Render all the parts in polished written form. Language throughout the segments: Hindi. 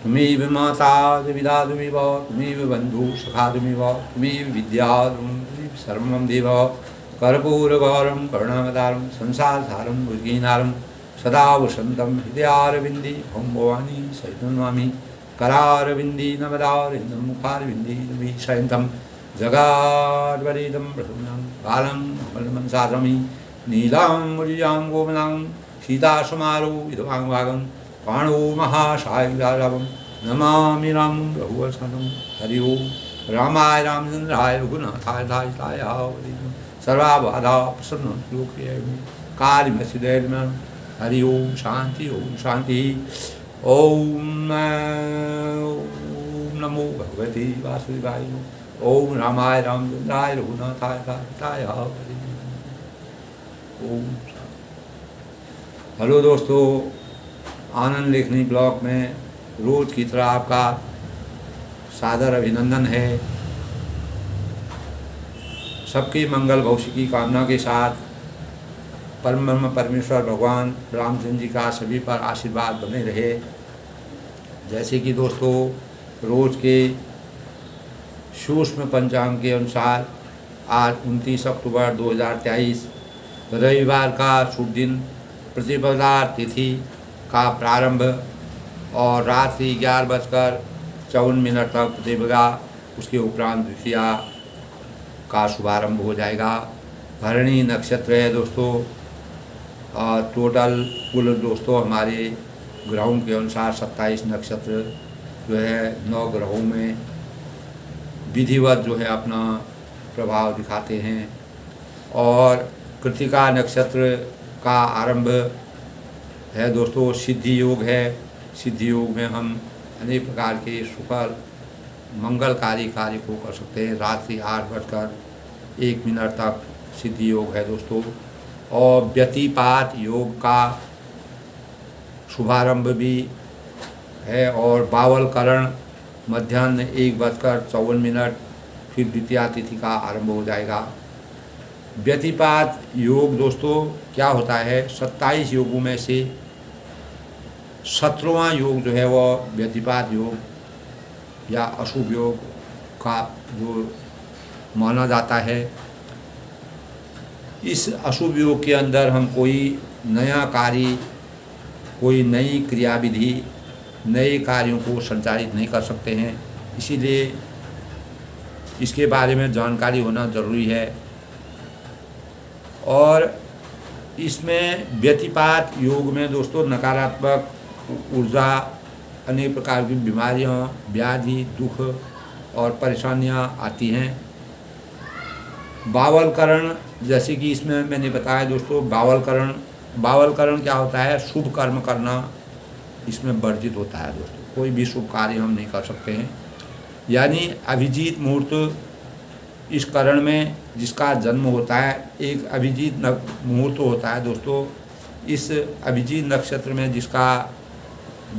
तुमेव माता विदा तुमेव तुमेव बंधु सखा तुमेव तुमेव विद्या तुमेव सर्वं देव कर्पूरगौरं करुणावतारं संसारसारं भुजगीनारं सदा वसन्तं हृदयारविन्दे भं भवानी सहितं नमामि करारविन्दे नमदारविन्दं मुखारविन्दे शयन्तं जगाद्वरिदं प्रसन्नं बालं बलमंसारमि नीलां मुरियां गोमनां सीतासमारोहितवाङ्भागं पाणो महासायिकारावं नमामि रामं रघुवंशं हरि ओं रामाय रामचन्द्राय रघुनाथाय दायिताय सर्वाबाधा प्रसन्नलोके कार्यमसिदैर्मं हरि ओं शांति ओम नमो भगवते वासुदेवाय ओम रामाय रामचन्द्राय रघुनाथाय दायिताय ओम। हेलो दोस्तों, आनंद लेखनी ब्लॉग में रोज की तरह आपका सादर अभिनंदन है। सबकी मंगल भविष्य की कामना के साथ परम ब्रह्म परमेश्वर भगवान रामचंद्र जी का सभी पर आशीर्वाद बने रहे। जैसे कि दोस्तों, रोज के सूक्ष्म पंचांग के अनुसार आज 29 अक्टूबर 2023 रविवार का शुभ दिन प्रतिपदा तिथि का प्रारंभ और रात्रि 11:54 तक प्रतिपदा, उसके उपरांत द्वितीया का शुभारंभ हो जाएगा। भरणी नक्षत्र है दोस्तों। टोटल कुल दोस्तों हमारे ग्रहों के अनुसार 27 नक्षत्र जो है 9 ग्रहों में विधिवत जो है अपना प्रभाव दिखाते हैं। और कृतिका नक्षत्र का आरंभ है दोस्तों सिद्धि योग है। सिद्धि योग में हम अनेक प्रकार के सुफल मंगलकारी कार्य को कर सकते हैं। रात्रि 8:01 तक सिद्धि योग है दोस्तों। और व्यतिपात योग का शुभारंभ भी है। और बावलकरण मध्याह्न 1:54 फिर द्वितीया तिथि का आरंभ हो जाएगा। व्यतिपात योग दोस्तों क्या होता है, 27 योगों में से 17वां योग जो है वह व्यतिपात योग या अशुभ योग का जो माना जाता है। इस अशुभ योग के अंदर हम कोई नया कार्य, कोई नई क्रियाविधि, नए कार्यों को संचालित नहीं कर सकते हैं। इसीलिए इसके बारे में जानकारी होना ज़रूरी है। और इसमें व्यतिपात योग में दोस्तों नकारात्मक ऊर्जा, अनेक प्रकार की बीमारियां, व्याधि, दुख और परेशानियां आती हैं। बावलकरण, जैसे कि इसमें मैंने बताया दोस्तों, बावलकरण क्या होता है, शुभ कर्म करना इसमें वर्जित होता है दोस्तों। कोई भी शुभ कार्य हम नहीं कर सकते हैं। यानी अभिजीत मुहूर्त इस करण में जिसका जन्म होता है, एक अभिजीत मुहूर्त होता है दोस्तों। इस अभिजीत नक्षत्र में जिसका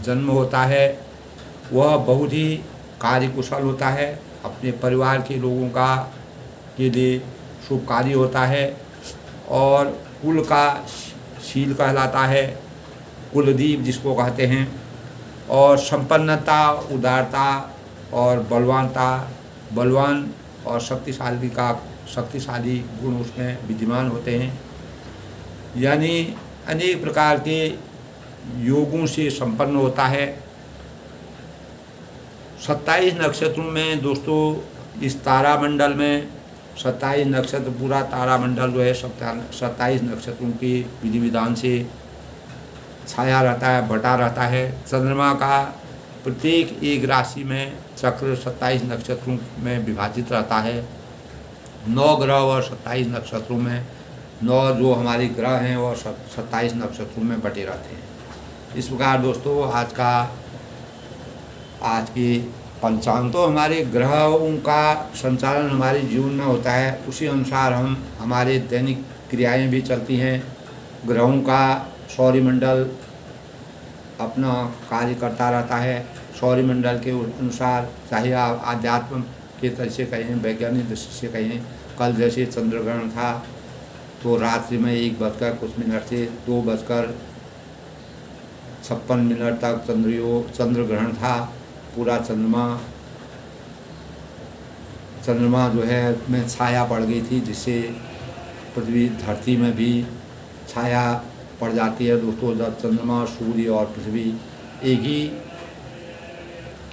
जन्म होता है वह बहुत ही कार्यकुशल होता है। अपने परिवार के लोगों का के लिए शुभ कार्य होता है। और कुल का शील कहलाता है, कुलदीप जिसको कहते हैं। और संपन्नता, उदारता और बलवान और शक्तिशाली गुण उसमें विद्यमान होते हैं। यानी अनेक प्रकार के योगों से संपन्न होता है। 27 नक्षत्रों में दोस्तों, इस तारामंडल में 27 नक्षत्र, पूरा तारामंडल जो है 27 नक्षत्रों के विधि विधान से छाया रहता है, बटा रहता है। चंद्रमा का प्रत्येक एक राशि में चक्र 27 नक्षत्रों में विभाजित रहता है। 9 ग्रह और 27 नक्षत्रों में, 9 जो हमारे ग्रह हैं वो 27 नक्षत्रों में बटे रहते हैं। इस प्रकार दोस्तों आज की पंचांग तो हमारे ग्रहों का संचालन हमारे जीवन में होता है। उसी अनुसार हमारे दैनिक क्रियाएं भी चलती हैं। ग्रहों का सौरमंडल अपना कार्य करता रहता है। सौरमंडल के अनुसार, चाहे आप आध्यात्म के तरह से कहें, वैज्ञानिक दृष्टि से कहें, कल जैसे चंद्रग्रहण था तो रात्रि में 1:00 से 2:56 तक चंद्रग्रहण था। पूरा चंद्रमा जो है में छाया पड़ गई थी, जिससे पृथ्वी धरती में भी छाया पड़ जाती है दोस्तों। जब चंद्रमा, सूर्य और पृथ्वी एक ही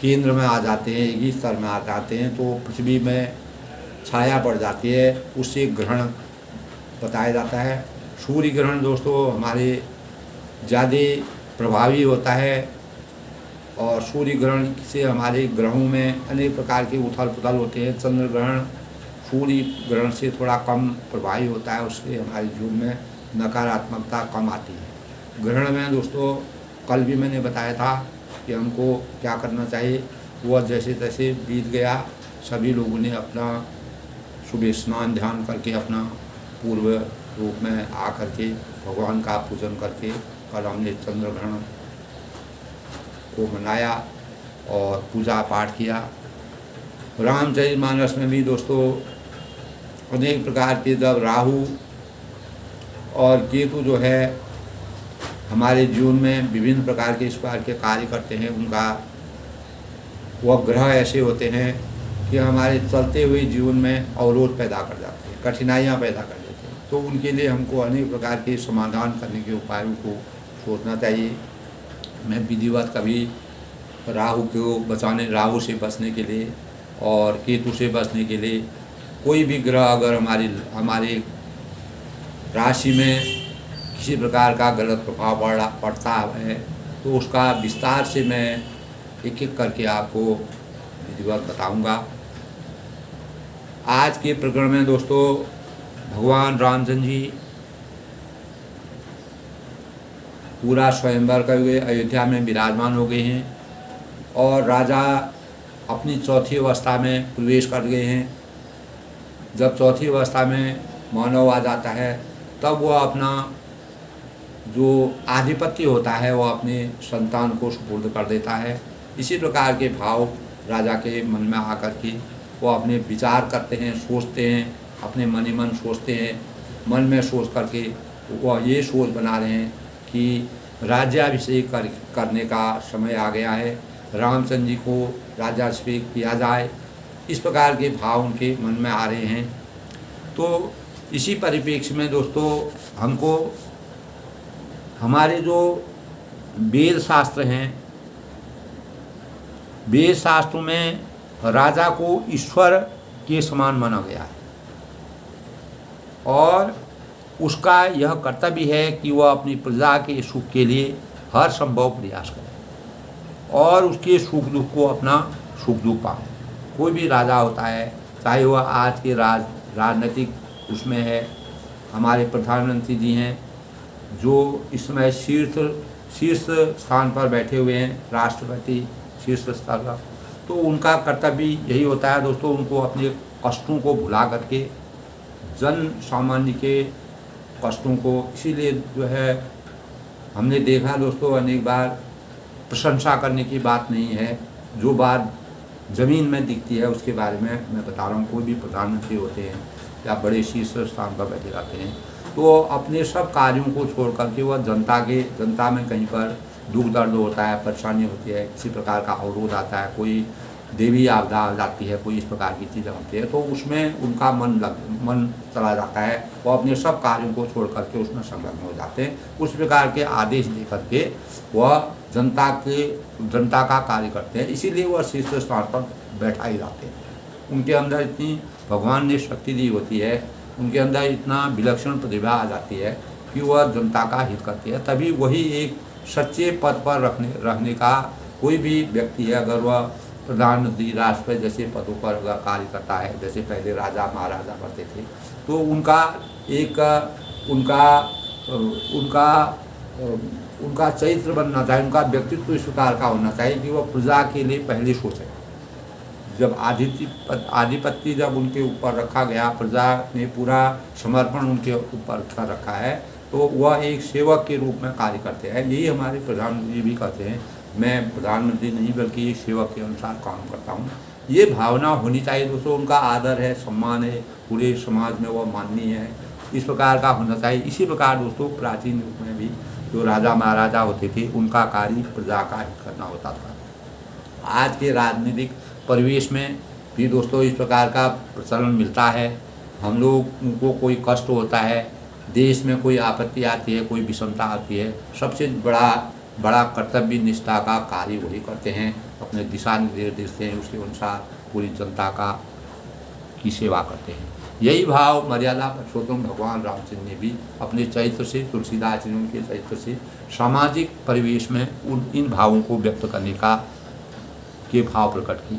केंद्र में आ जाते हैं, एक ही स्तर में आ जाते हैं, तो पृथ्वी में छाया पड़ जाती है, उससे ग्रहण बताया जाता है। सूर्य ग्रहण दोस्तों हमारे ज़्यादा प्रभावी होता है, और सूर्य ग्रहण से हमारे ग्रहों में अनेक प्रकार के उथल पुथल होते हैं। चंद्र ग्रहण सूर्य ग्रहण से थोड़ा कम प्रभावी होता है, उससे हमारे जीवन में नकारात्मकता कम आती है। ग्रहण में दोस्तों कल भी मैंने बताया था कि हमको क्या करना चाहिए। वह जैसे तैसे बीत गया, सभी लोगों ने अपना सुबह स्नान ध्यान करके अपना पूर्व रूप में आ करके भगवान का पूजन करके कल हमने चंद्र ग्रहण को मनाया और पूजा पाठ किया। रामचरितमानस में भी दोस्तों अनेक प्रकार के, जब राहु और केतु जो है हमारे जीवन में विभिन्न प्रकार के इस प्रकार के कार्य करते हैं, उनका वह ग्रह ऐसे होते हैं कि हमारे चलते हुए जीवन में अवरोध पैदा कर जाते हैं, कठिनाइयाँ पैदा कर देते हैं। तो उनके लिए हमको अनेक प्रकार के समाधान करने के उपायों को सोचना चाहिए। मैं विधिवत कभी राहु से बचने के लिए और केतु से बचने के लिए, कोई भी ग्रह अगर हमारे राशि में किसी प्रकार का गलत प्रभाव पड़ता है, तो उसका विस्तार से मैं एक एक करके आपको विधिवत बताऊंगा। आज के प्रकरण में दोस्तों भगवान रामचंद्र जी पूरा स्वयंवर कर हुए अयोध्या में विराजमान हो गए हैं, और राजा अपनी चौथी अवस्था में प्रवेश कर गए हैं। जब चौथी अवस्था में मानव आ जाता है, तब वह अपना जो आधिपत्य होता है वह अपने संतान को सुपुर्द कर देता है। इसी प्रकार के भाव राजा के मन में आकर के वो अपने विचार करते हैं, सोचते हैं, अपने मन ही मन सोचते हैं। मन में सोच करके वह ये सोच बना रहे हैं कि राज्याभिषेक करने का समय आ गया है, रामचंद्र जी को राज्याभिषेक किया जाए। इस प्रकार के भाव उनके मन में आ रहे हैं। तो इसी परिप्रेक्ष्य में दोस्तों हमको हमारे जो वेद शास्त्र हैं, वेद शास्त्रों में राजा को ईश्वर के समान माना गया है, और उसका यह कर्तव्य है कि वह अपनी प्रजा के सुख के लिए हर संभव प्रयास करे और उसके सुख दुख को अपना सुख दुख पाए। कोई भी राजा होता है, चाहे वह आज के राजनीतिक उसमें है, हमारे प्रधानमंत्री जी हैं जो इस समय शीर्ष स्थान पर बैठे हुए हैं, राष्ट्रपति शीर्ष स्तर पर, तो उनका कर्तव्य यही होता है दोस्तों, उनको अपने कष्टों को भुला करके जन सामान्य के कष्टों को, इसीलिए जो है हमने देखा दोस्तों अनेक बार, प्रशंसा करने की बात नहीं है, जो बात ज़मीन में दिखती है उसके बारे में मैं बता रहा हूँ। कोई भी प्रधानमंत्री होते हैं या बड़े शीर्ष स्थान पर बैठे रहते हैं, तो अपने सब कार्यों को छोड़ करके वह जनता में कहीं पर दुख दर्द होता है, परेशानी होती है, किसी प्रकार का अवरोध आता है, कोई देवी आपदा आ जाती है, कोई इस प्रकार की चीज़ें होती है, तो उसमें उनका मन चला जाता है, वो अपने सब कार्यों को छोड़ करके उसमें संलग्न हो जाते हैं। उस प्रकार के आदेश दे करके वह जनता का कार्य करते हैं, इसीलिए वह शीर्ष स्थान पर बैठा ही जाते हैं। उनके अंदर इतनी भगवान ने शक्ति दी होती है, उनके अंदर इतना विलक्षण प्रतिभा आ जाती है कि वह जनता का हित करती है। तभी वही एक सच्चे पद पर रहने का कोई भी व्यक्ति है, अगर वह प्रधानमंत्री राष्ट्रपति जैसे पदों पर अगर कार्य करता है, जैसे पहले राजा महाराजा करते थे, तो उनका चरित्र बनना चाहिए, उनका व्यक्तित्व इस प्रकार का होना चाहिए कि वह प्रजा के लिए पहले सोचे। जब आधिपत्य जब उनके ऊपर रखा गया, प्रजा ने पूरा समर्पण उनके ऊपर कर रखा है, तो वह एक सेवक के रूप में कार्य करते हैं। यही हमारे प्रधानमंत्री भी कहते हैं, मैं प्रधानमंत्री नहीं बल्कि एक सेवक के अनुसार काम करता हूँ। ये भावना होनी चाहिए दोस्तों। उनका आदर है, सम्मान है, पूरे समाज में वह माननीय है, इस प्रकार का होना चाहिए। इसी प्रकार दोस्तों प्राचीन युग में भी जो राजा महाराजा होते थे, उनका कार्य प्रजा का हित करना होता था। आज के राजनीतिक परिवेश में भी दोस्तों इस प्रकार का प्रचलन मिलता है। हम लोग को कोई कष्ट होता है, देश में कोई आपत्ति आती है, कोई विषमता आती है, सबसे बड़ा कर्तव्य निष्ठा का कार्य वही करते हैं, अपने दिशा निर्देश देते हैं, उसके अनुसार पूरी जनता की सेवा करते हैं। यही भाव मर्यादा पुरुषोत्तम भगवान रामचंद्र ने भी अपने चरित्र से, तुलसीदास जी ने उनके चरित्र से सामाजिक परिवेश में इन भावों को व्यक्त करने के भाव प्रकट किए।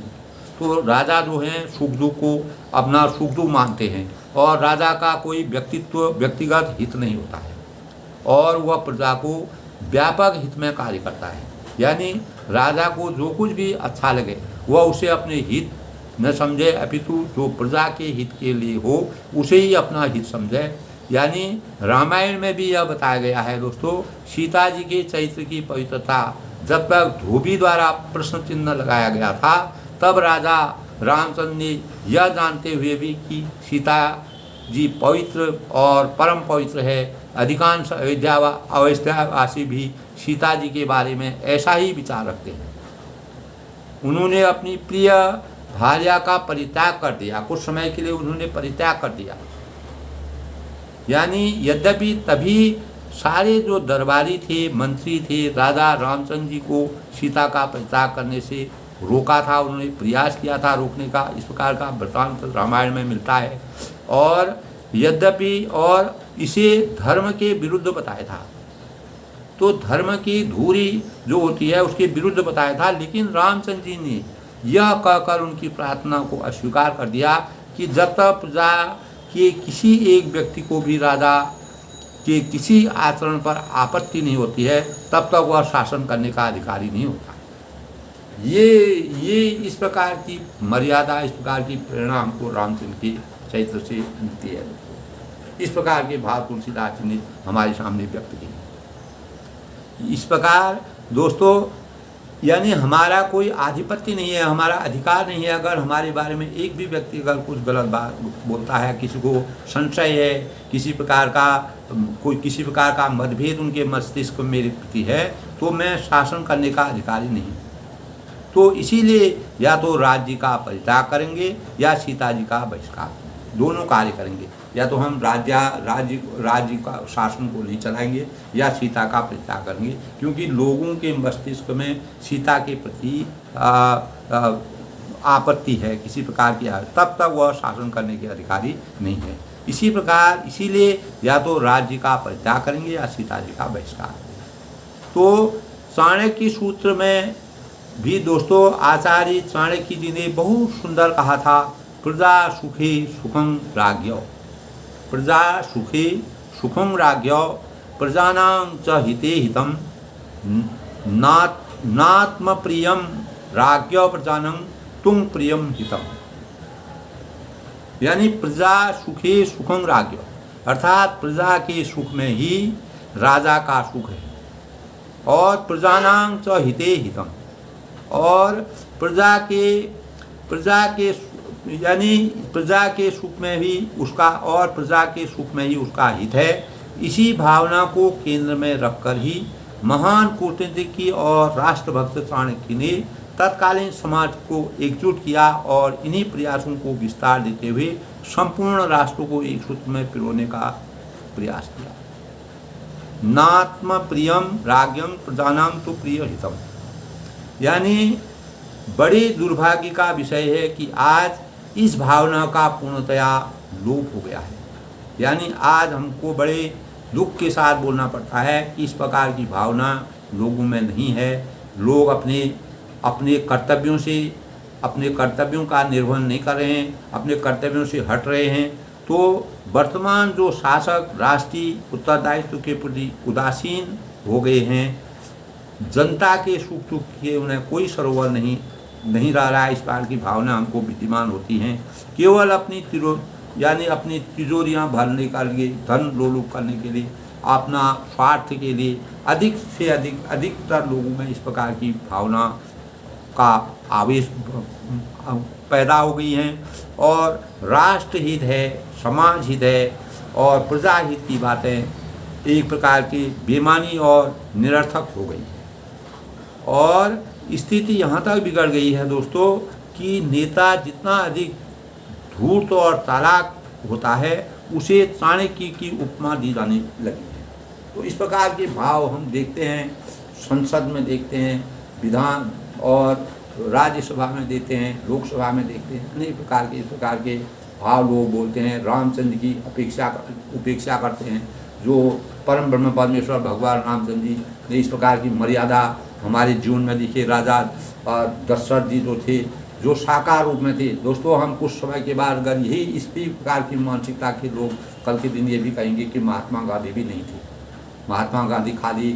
तो राजा जो हैं सुख दुख को अपना सुख दुख मानते हैं, और राजा का कोई व्यक्तिगत हित नहीं होता है, और वह प्रजा को व्यापक हित में कार्य करता है। यानी राजा को जो कुछ भी अच्छा लगे वह उसे अपने हित न समझे, अपितु जो प्रजा के हित के लिए हो उसे ही अपना हित समझे। यानी रामायण में भी यह बताया गया है दोस्तों, सीता जी के चरित्र की पवित्रता जब तक धोबी द्वारा प्रश्न चिन्ह लगाया गया था, तब राजा रामचंद्र ने यह जानते हुए भी कि सीता जी पवित्र और परम पवित्र है, अधिकांश अयोध्यावासी भी सीता जी के बारे में ऐसा ही विचार रखते हैं। उन्होंने अपनी प्रिय भार्या का परित्याग कर दिया, कुछ समय के लिए उन्होंने परित्याग कर दिया। यानी यद्यपि तभी सारे जो दरबारी थे, मंत्री थे, राजा रामचंद्र जी को सीता का परित्याग करने से रोका था, उन्होंने प्रयास किया था रोकने का। इस प्रकार का वृत्तांत रामायण में मिलता है। और यद्यपि और इसे धर्म के विरुद्ध बताया था, तो धर्म की धुरी जो होती है उसके विरुद्ध बताया था, लेकिन रामचंद्र जी ने यह कहकर उनकी प्रार्थना को अस्वीकार कर दिया कि जब तक प्रजा के किसी एक व्यक्ति को भी राजा के किसी आचरण पर आपत्ति नहीं होती है, तब तक वह शासन करने का अधिकारी नहीं होता। ये इस प्रकार की मर्यादा, इस प्रकार की प्रेरणा हमको रामचंद्र के चरित्र से मिलती है। इस प्रकार के भाव तुलसीदास जी ने हमारे सामने व्यक्त किए। इस प्रकार दोस्तों, यानी हमारा कोई आधिपत्य नहीं है, हमारा अधिकार नहीं है। अगर हमारे बारे में एक भी व्यक्ति अगर कुछ गलत बात बोलता है, किसी को संशय है, किसी प्रकार का मतभेद उनके मस्तिष्क में मेरे प्रति है, तो मैं शासन करने का अधिकारी नहीं। तो इसीलिए या तो राज्य का परित्याग करेंगे या सीता जी का बहिष्कार, दोनों कार्य करेंगे। या तो हम राज्य का शासन को नहीं चलाएंगे या सीता का परित्याग करेंगे, क्योंकि लोगों के मस्तिष्क में सीता के प्रति आपत्ति है किसी प्रकार की, तब तक वह शासन करने के अधिकारी नहीं है। इसी प्रकार इसीलिए या तो राज्य का परित्याग करेंगे या सीता जी का बहिष्कार। तो चाणक्य सूत्र में भी दोस्तों आचार्य चाणक्य जी ने बहुत सुंदर कहा था, प्रजा सुखे सुखं राज्ञो, प्रजा सुखे सुखं राज्ञो, प्रजानां च हिते हितं, नात्म प्रियम राज्ञो प्रजानां तुम प्रियम हितम। यानी प्रजा सुखे सुखं राज्ञो, अर्थात प्रजा के सुख में ही राजा का सुख है, और प्रजानां च हिते हितम, और प्रजा के सुख में भी उसका, और प्रजा के सुख में ही उसका हित है। इसी भावना को केंद्र में रखकर ही महान कूटनीतिज्ञ और राष्ट्रभक्त चाणक्य ने तत्कालीन समाज को एकजुट किया और इन्हीं प्रयासों को विस्तार देते हुए संपूर्ण राष्ट्र को एक सूत्र में पिरोने का प्रयास किया। नात्म प्रियम राज्ञम प्रजानाम तो प्रिय हितम। यानी बड़े दुर्भाग्य का विषय है कि आज इस भावना का पूर्णतया लोप हो गया है। यानी आज हमको बड़े दुख के साथ बोलना पड़ता है कि इस प्रकार की भावना लोगों में नहीं है। लोग अपने कर्तव्यों का निर्वहन नहीं कर रहे हैं, अपने कर्तव्यों से हट रहे हैं। तो वर्तमान जो शासक राष्ट्रीय उत्तरदायित्व के प्रति उदासीन हो गए हैं, जनता के सुख दुख के उन्हें कोई सरोवर नहीं रह रहा है। इस प्रकार की भावना हमको विद्यमान होती हैं। केवल अपनी तिजोरियां भरने के लिए, धन लोलुप करने के लिए, अपना स्वार्थ के लिए अधिकतर लोगों में इस प्रकार की भावना का आवेश पैदा हो गई हैं। और राष्ट्र हित है, समाज हित है और प्रजा हित की बातें एक प्रकार की बेमानी और निरर्थक हो गई हैं। और स्थिति यहाँ तक बिगड़ गई है दोस्तों कि नेता जितना अधिक धूर्त और चालाक होता है उसे चाणक्य की उपमा दी जाने लगी है। तो इस प्रकार के भाव हम देखते हैं, संसद में देखते हैं, विधान और राज्यसभा में देते हैं, लोकसभा में देखते हैं, अनेक प्रकार के इस प्रकार के भाव लोग बोलते हैं। रामचंद्र की उपेक्षा करते हैं। जो परम ब्रह्म परमेश्वर भगवान रामचंद्र जी ने इस प्रकार की मर्यादा हमारे जीवन में दिखे। राजा और दशरथ जी जो थे, जो साकार रूप में थे दोस्तों, हम कुछ समय के बाद अगर यही इस प्रकार की मानसिकता के लोग कल के दिन ये भी कहेंगे कि महात्मा गांधी भी नहीं थे। महात्मा गांधी खाली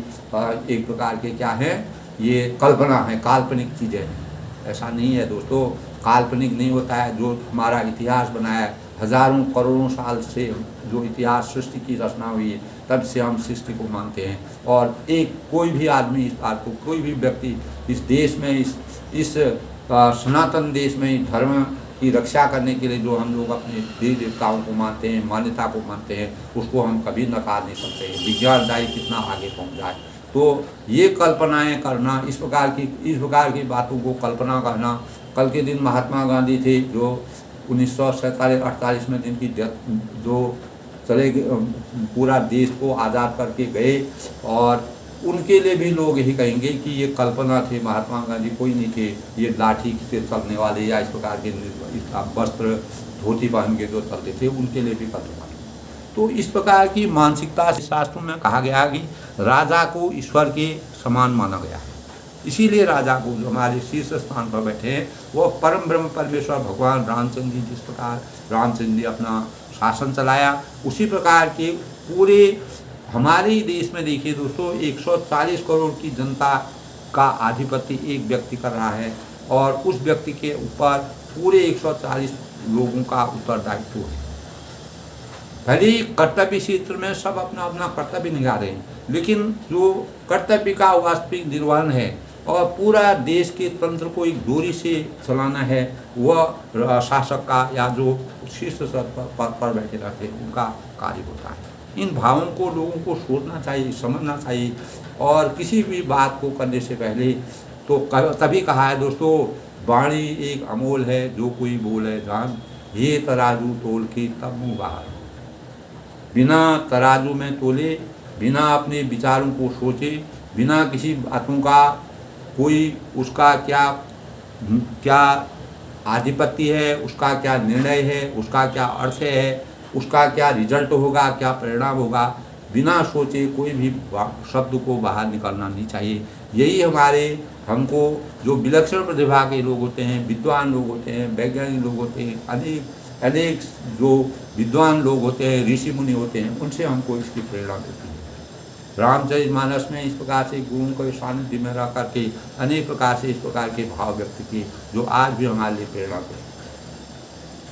एक प्रकार के क्या है, ये कल्पना है, काल्पनिक चीज़ें हैं। ऐसा नहीं है दोस्तों, काल्पनिक नहीं होता है। जो हमारा इतिहास बना है, हजारों करोड़ों साल से जो इतिहास सृष्टि की रचना हुई है, तब से हम सृष्टि को मानते हैं। और एक कोई भी आदमी इस बात को, कोई भी व्यक्ति इस देश में, इस सनातन देश में धर्म की रक्षा करने के लिए जो हम लोग अपने देवी देवताओं को मानते हैं, मान्यता को मानते हैं, उसको हम कभी नकार नहीं सकते। विज्ञान चाहे कितना आगे पहुंच जाए, तो ये कल्पनाएं करना, इस प्रकार की बातों को कल्पना करना। कल के दिन महात्मा गांधी थे जो 1947-48 में जिनकी जो चले पूरा देश को आज़ाद करके गए, और उनके लिए भी लोग यही कहेंगे कि ये कल्पना थे, महात्मा गांधी कोई नहीं थे, ये लाठी से चलने वाले या इस प्रकार के वस्त्र धोती पहन के जो चलते थे, उनके लिए भी कल्पना थी। तो इस प्रकार की मानसिकता शास्त्रों में कहा गया कि राजा को ईश्वर के समान माना गया है। इसीलिए राजा को, जो हमारे शीर्ष स्थान पर बैठे हैं, वो परम ब्रह्म परमेश्वर भगवान रामचंद्र जी, जिस प्रकार रामचंद्र जी अपना शासन चलाया, उसी प्रकार के पूरे हमारे ही देश में देखिए दोस्तों 140 करोड़ की जनता का आधिपत्य एक व्यक्ति कर रहा है, और उस व्यक्ति के ऊपर पूरे 140 लोगों का उत्तरदायित्व है। भले ही कर्तव्य क्षेत्र में सब अपना अपना कर्तव्य निभा रहे हैं, लेकिन जो कर्तव्य का वास्तविक निर्वहन है और पूरा देश के तंत्र को एक डोरी से चलाना है, वह शासक का या जो शीर्ष पद पर बैठे रहते हैं उनका कार्य होता है। इन भावों को लोगों को सोचना चाहिए, समझना चाहिए, और किसी भी बात को करने से पहले तो तभी कहा है दोस्तों, वाणी एक अमोल है, जो कोई बोले जान, ये तराजू तोल के तब मुँह बाहर। बिना तराजू में तोले, बिना अपने विचारों को सोचे, बिना किसी बातों का कोई उसका क्या आधिपत्य है, उसका क्या निर्णय है, उसका क्या अर्थ है, उसका क्या रिजल्ट होगा, क्या परिणाम होगा, बिना सोचे कोई भी शब्द को बाहर निकलना नहीं चाहिए। यही हमको जो विलक्षण प्रतिभा के लोग होते हैं, विद्वान लोग होते हैं, वैज्ञानिक लोग होते हैं, अनेक जो विद्वान लोग होते हैं, ऋषि मुनि होते हैं, उनसे हमको इसकी प्रेरणा मिलती है। रामचरितमानस में इस प्रकार से गुरुओं को सानिध्य में रह करके अनेक प्रकार से इस प्रकार के भाव व्यक्त किए, जो आज भी हमारे लिए प्रेरणा देते।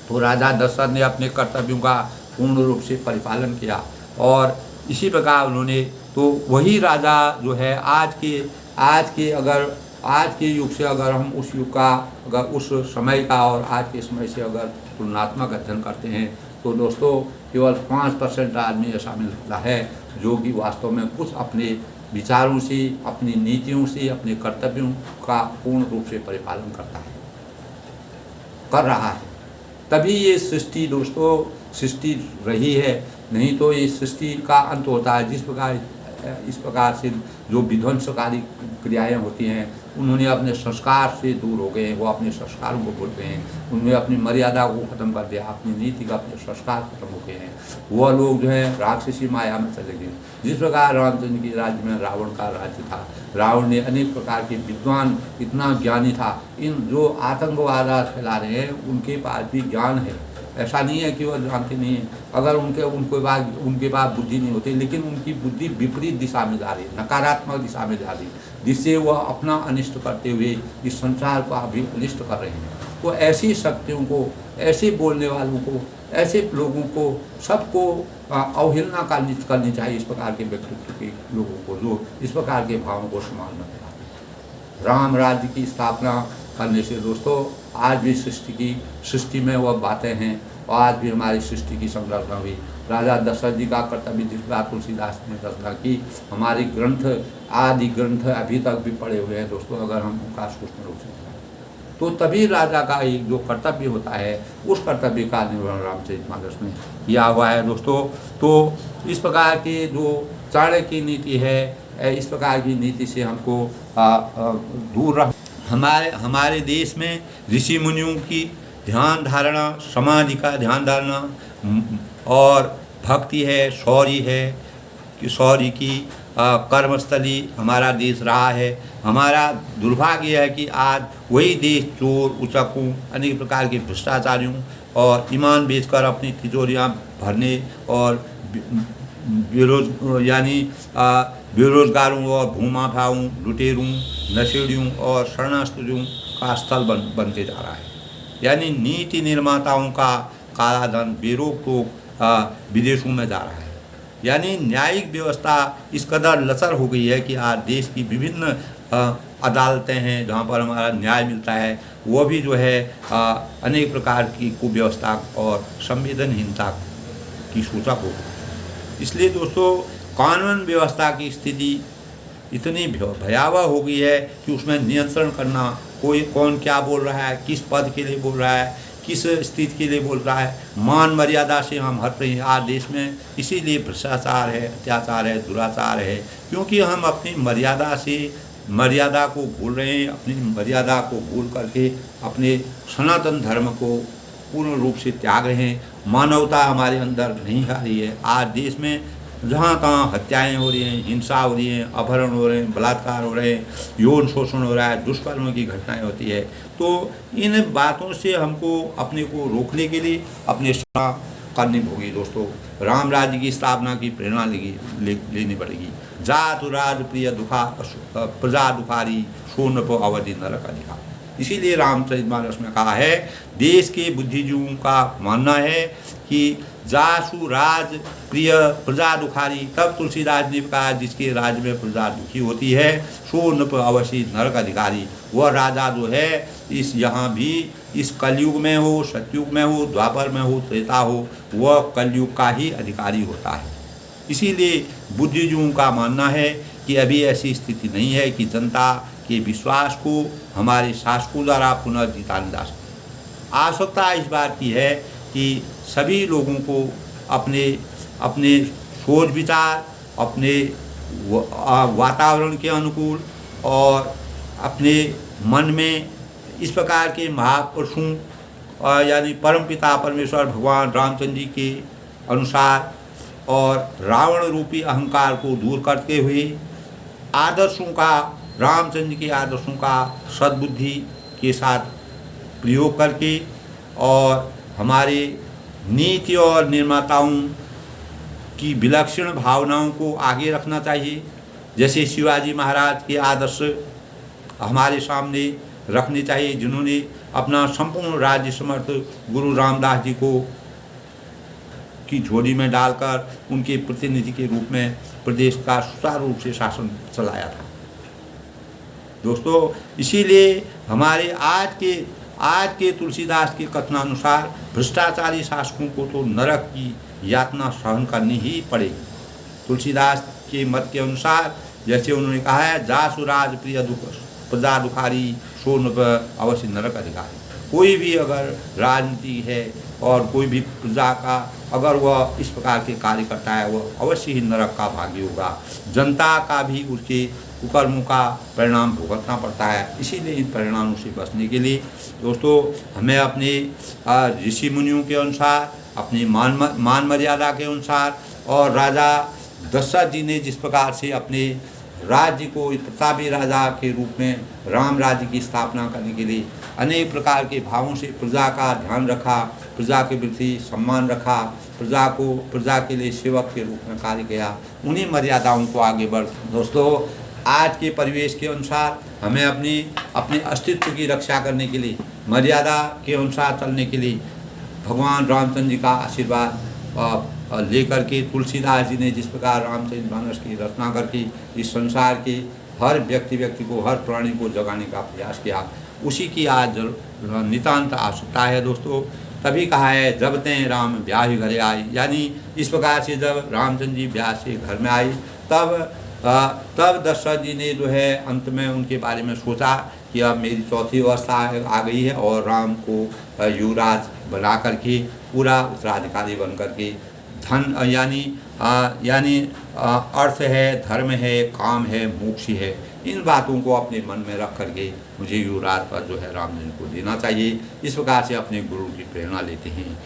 तो राजा दशरथ ने अपने कर्तव्यों का पूर्ण रूप से परिपालन किया, और इसी प्रकार उन्होंने, तो वही राजा जो है आज के युग से अगर हम उस युग का, अगर उस समय का और आज के समय से अगर तुलनात्मक अध्ययन करते हैं, तो दोस्तों केवल 5% आदमी ऐसा मिलता है जो कि वास्तव में कुछ अपने विचारों से, अपनी नीतियों से, अपने कर्तव्यों का पूर्ण रूप से परिपालन कर रहा है। तभी ये सृष्टि दोस्तों सृष्टि रही है, नहीं तो ये सृष्टि का अंत होता है। इस प्रकार से जो विध्वंसकारी क्रियाएं होती हैं, उन्होंने अपने संस्कार से दूर हो गए, वो अपने संस्कारों को भूल गए हैं, उन्होंने अपनी मर्यादा को ख़त्म कर दिया, अपनी नीति का अपने संस्कार खत्म हो गए हैं। वह लोग जो है राक्षसी माया में चले गए। जिस प्रकार रामचंद्र के राज्य में रावण का राज्य था, रावण ने अनेक प्रकार के विद्वान, इतना ज्ञानी था, इन जो आतंकवाद फैला रहे हैं उनके पास भी ज्ञान है, ऐसा नहीं है कि वह जानते नहीं है। अगर उनके पास बुद्धि नहीं होती, लेकिन उनकी बुद्धि विपरीत दिशा में जा रही है, नकारात्मक दिशा में जा रही है, जिससे वह अपना अनिष्ट करते हुए इस संसार का भी अनिष्ट कर रहे हैं। तो ऐसी शक्तियों को, ऐसे बोलने वालों को, ऐसे लोगों को, सबको अवहेलना करनी चाहिए, इस प्रकार के व्यक्तित्व के लोगों को जो इस प्रकार के भावों को संभालना चाहिए। राम राज्य की स्थापना करने से दोस्तों आज भी सृष्टि में वह बातें हैं, और आज भी हमारी सृष्टि की संरचना हुई। राजा दशरथ जी का कर्तव्य जिस बात तुलसीदास ने रचना की, हमारी ग्रंथ आदि ग्रंथ अभी तक भी पड़े हुए हैं दोस्तों, अगर हम उनका सूक्ष्म रूप से तो तभी राजा का एक जो कर्तव्य होता है उस कर्तव्य का निर्वहन रामचरितमानस में किया हुआ है दोस्तों। तो इस प्रकार के जो चाणक्य की नीति है, इस प्रकार की नीति से हमको दूर रह। हमारे देश में ऋषि मुनियों की ध्यान धारणा, समाधि का ध्यान धारणा और भक्ति है, शौर्य है कि शौर्य की कर्मस्थली हमारा देश रहा है। हमारा दुर्भाग्य है कि आज वही देश चोर, उचकों, अनेक प्रकार के भ्रष्टाचारियों और ईमान बेचकर अपनी तिजोरियां भरने और बेरोजगारों और भूमाफियाओं, लुटेरों, नशेड़ियों और शरणार्थियों का स्थल बनते जा रहा है। यानी नीति निर्माताओं का काला धन बेरोक टोक विदेशों में जा रहा है। यानी न्यायिक व्यवस्था इस कदर लचर हो गई है कि आज देश की विभिन्न अदालतें हैं जहाँ पर हमारा न्याय मिलता है, वो भी जो है अनेक प्रकार की कुव्यवस्था और संवेदनहीनता की सूचक हो। इसलिए दोस्तों कानून व्यवस्था की स्थिति इतनी भयावह हो गई है कि उसमें नियंत्रण करना, कोई कौन क्या बोल रहा है, किस पद के लिए बोल रहा है, किस स्थिति के लिए बोल रहा है, मान मर्यादा से हम हट रहे हैं आज देश में। इसीलिए भ्रष्टाचार है, अत्याचार है, दुराचार है, क्योंकि हम अपनी मर्यादा को भूल रहे हैं। अपनी मर्यादा को भूल करके अपने सनातन धर्म को पूर्ण रूप से त्याग रहे हैं। मानवता हमारे अंदर नहीं आ रही है। आज देश में जहाँ तहाँ हत्याएं हो रही हैं, हिंसा हो रही है, अपहरण हो रहे हैं, बलात्कार हो रहे हैं, यौन शोषण हो रहा है, दुष्कर्म की घटनाएं होती है। तो इन बातों से हमको अपने को रोकने के लिए अपने करनी होगी दोस्तों। राम राज्य की स्थापना की प्रेरणा लेनी पड़ेगी। जात राज प्रिय दुखा प्रजा दुखारी सोनप अवधि नरक अधिकार। इसीलिए रामचरितमानस में कहा है, देश के बुद्धिजीवियों का मानना है कि जासु राज प्रिय प्रजा दुखारी। तब तुलसीदास ने कहा जिसके राज्य में प्रजा दुखी होती है सो नृप अवश्य नरक अधिकारी। वह राजा जो है इस यहाँ भी इस कलयुग में हो, सतयुग में हो, द्वापर में हो, त्रेता हो, वह कलयुग का ही अधिकारी होता है। इसीलिए बुद्धिजीवियों का मानना है कि अभी ऐसी स्थिति नहीं है कि जनता के विश्वास को हमारे शासकों द्वारा पुनर्जीता जा सके। आवश्यकता इस बात की है कि सभी लोगों को अपने अपने सोच विचार, अपने वातावरण के अनुकूल और अपने मन में इस प्रकार के महापुरुषों यानी परमपिता परमेश्वर भगवान रामचंद्र जी के अनुसार और रावण रूपी अहंकार को दूर करते हुए आदर्शों का, रामचंद्र के आदर्शों का सद्बुद्धि के साथ प्रयोग करके और हमारे नीति और निर्माताओं की विलक्षण भावनाओं को आगे रखना चाहिए। जैसे शिवाजी महाराज के आदर्श हमारे सामने रखने चाहिए, जिन्होंने अपना संपूर्ण राज्य समर्थ गुरु रामदास जी को की झोली में डालकर उनके प्रतिनिधि के रूप में प्रदेश का सुचारू रूप से शासन चलाया था दोस्तों। इसीलिए हमारे आज के तुलसीदास के कथनानुसार भ्रष्टाचारी शासकों को तो नरक की यातना सहन करनी ही पड़ेगी। तुलसीदास के मत के अनुसार जैसे उन्होंने कहा है, जासु राज प्रिय दुख प्रजा दुखारी सो अवश्य नरक अधिकारी। कोई भी अगर राजनीति है और कोई भी प्रजा का अगर वह इस प्रकार के कार्य करता है, वह अवश्य ही नरक का भागी होगा। जनता का भी उसके कुकर्मों का परिणाम भुगतना पड़ता है। इसीलिए इन परिणामों से बचने के लिए दोस्तों हमें अपने ऋषि मुनियों के अनुसार, अपनी मान मर्यादा के अनुसार और राजा दशरथ जी ने जिस प्रकार से अपने राज्य को प्रतापी राजा के रूप में राम राज्य की स्थापना करने के लिए अनेक प्रकार के भावों से प्रजा का ध्यान रखा, प्रजा के प्रति सम्मान रखा, प्रजा के लिए सेवक के रूप में कार्य किया, उन्हीं मर्यादाओं को आगे बढ़। दोस्तों आज के परिवेश के अनुसार हमें अपने अस्तित्व की रक्षा करने के लिए, मर्यादा के अनुसार चलने के लिए भगवान रामचंद्र जी का आशीर्वाद लेकर के तुलसीदास जी ने जिस प्रकार रामचरितमानस की रचना करके इस संसार के हर व्यक्ति को, हर प्राणी को जगाने का प्रयास किया, उसी की आज नितांत आवश्यकता है दोस्तों। तभी कहा है जब ते राम ब्याह घरे आई, यानी इस प्रकार से जब रामचंद्र जी ब्याह से घर में आई तब दशरथ जी ने जो है अंत में उनके बारे में सोचा कि अब मेरी चौथी अवस्था आ गई है और राम को युवराज बना करके पूरा उत्तराधिकारी बन करके धन यानी अर्थ है, धर्म है, काम है, मोक्ष है, इन बातों को अपने मन में रख करके मुझे युवराज पर जो है राम जी को देना चाहिए। इस प्रकार से अपने गुरु की प्रेरणा लेते हैं।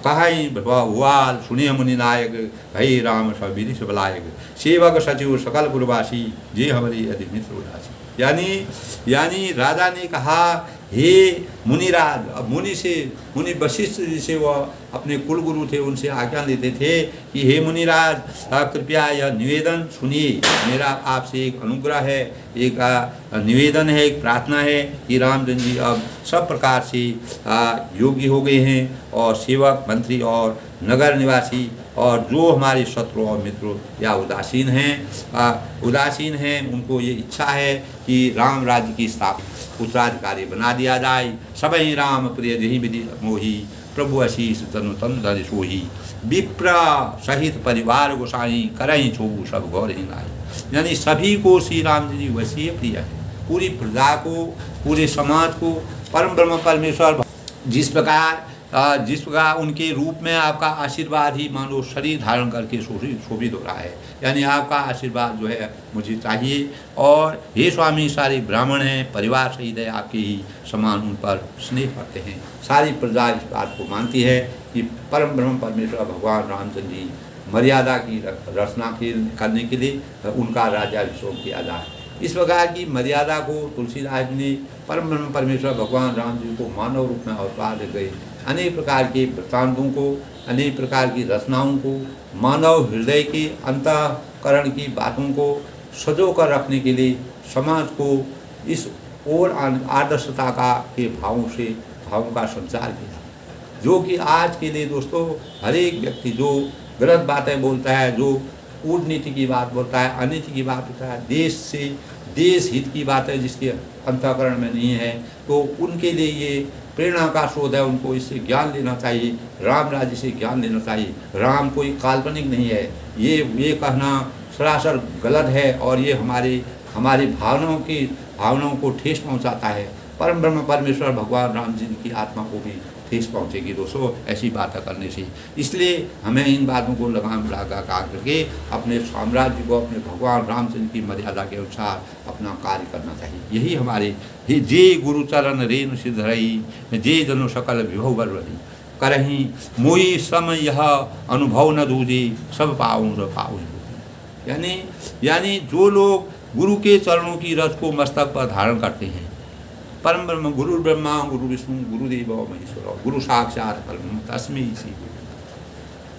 कहीं भुआल सुनिए मुनि नायक, भई राम सब विधि से बलायक, सेवक सचिव सकल गुरुवासी, जे हमारी यदि मित्र उदासी। यानी राजा ने कहा, हे मुनिराज, मुनि वशिष्ठ जी से वह अपने कुल गुरु थे, उनसे आज्ञा लेते थे कि हे मुनिराज, कृपया यह निवेदन सुनिए। मेरा आपसे एक अनुग्रह है, एक निवेदन है, एक प्रार्थना है कि रामचंद्र जी अब सब प्रकार से योगी हो गए हैं और सेवक, मंत्री और नगर निवासी और जो हमारे शत्रु और मित्र या उदासीन हैं, उनको ये इच्छा है कि राम राज्य की स्थापना उत्तराधिकारी बना दिया जाए। सबहि राम प्रिय जहि विधि मोही, प्रभु आशीष तनु तन धरि सोही, विप्र सहित परिवार गोसाई, करहि छोबु सब गौर ही नाई। यानी सभी को श्री राम जी वैसी प्रिय है, पूरी प्रजा को, पूरे समाज को परम ब्रह्म परमेश्वर जिस प्रकार उनके रूप में आपका आशीर्वाद ही मानो शरीर धारण करके शोभित हो रहा है। यानी आपका आशीर्वाद जो है मुझे चाहिए। और हे स्वामी, सारे ब्राह्मण हैं, परिवार सहित है, आपके ही समान उन पर स्नेह करते हैं। सारी प्रजा इस बात को मानती है कि परम ब्रह्म परमेश्वर भगवान रामचंद्र जी मर्यादा की रचना करने के लिए उनका राज्याभिषेक किया जाए। इस प्रकार की मर्यादा को तुलसीदास ने परम ब्रह्म परमेश्वर भगवान राम जी को मानव रूप में अवतार दे गए। अनेक प्रकार के वृत्तांतों को, अनेक प्रकार की रचनाओं को, मानव हृदय के अंतःकरण की बातों को सजो कर रखने के लिए समाज को इस और आदर्शता के भावों का संचार किया, जो कि आज के लिए दोस्तों हर एक व्यक्ति जो गलत बातें बोलता है, जो कूटनीति की बात बोलता है, अनीति की बात होता है, देश हित की बातें जिसके अंतःकरण में नहीं है, तो उनके लिए ये प्रेरणा का स्रोत है। उनको इससे ज्ञान लेना चाहिए, राम राज्य से ज्ञान लेना चाहिए। राम कोई काल्पनिक नहीं है, ये कहना सरासर गलत है और ये हमारी भावनाओं को ठेस पहुंचाता है। परम ब्रह्म परमेश्वर भगवान राम जी की आत्मा को भी ठेस पहुँचेगी दोस्तों ऐसी बातें करने से। इसलिए हमें इन बातों को लगाम लगा करके अपने साम्राज्य को अपने भगवान रामचंद्र की मर्यादा के अनुसार अपना कार्य करना चाहिए। यही हमारे जे गुरुचरण रेणु सिद्ध रही, जे जनु सकल विभव बर रही, करही मोई सम यह अनुभव न दूजे, सब पाऊँ र पाऊँ। यानी जो लोग गुरु के चरणों की रस को मस्तक पर धारण करते हैं, परम ब्रह्म गुरु ब्रह्मा गुरु विष्णु गुरुदेव महेश्वर, गुरु साक्षात परम तस्मै श्री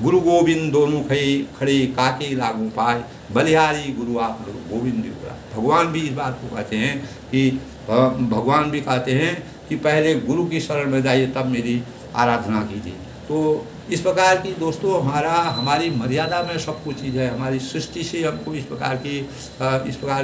गुरु गोविंद दोनों खड़े काके लागू पाए, बलिहारी गुरु आप गोविंद। भगवान भी इस बात को कहते हैं कि भगवान भी कहते हैं कि पहले गुरु की शरण में जाइए तब मेरी आराधना कीजिए। तो इस प्रकार की दोस्तों हमारी मर्यादा में सब कुछ चीज़ है। हमारी सृष्टि से हमको इस प्रकार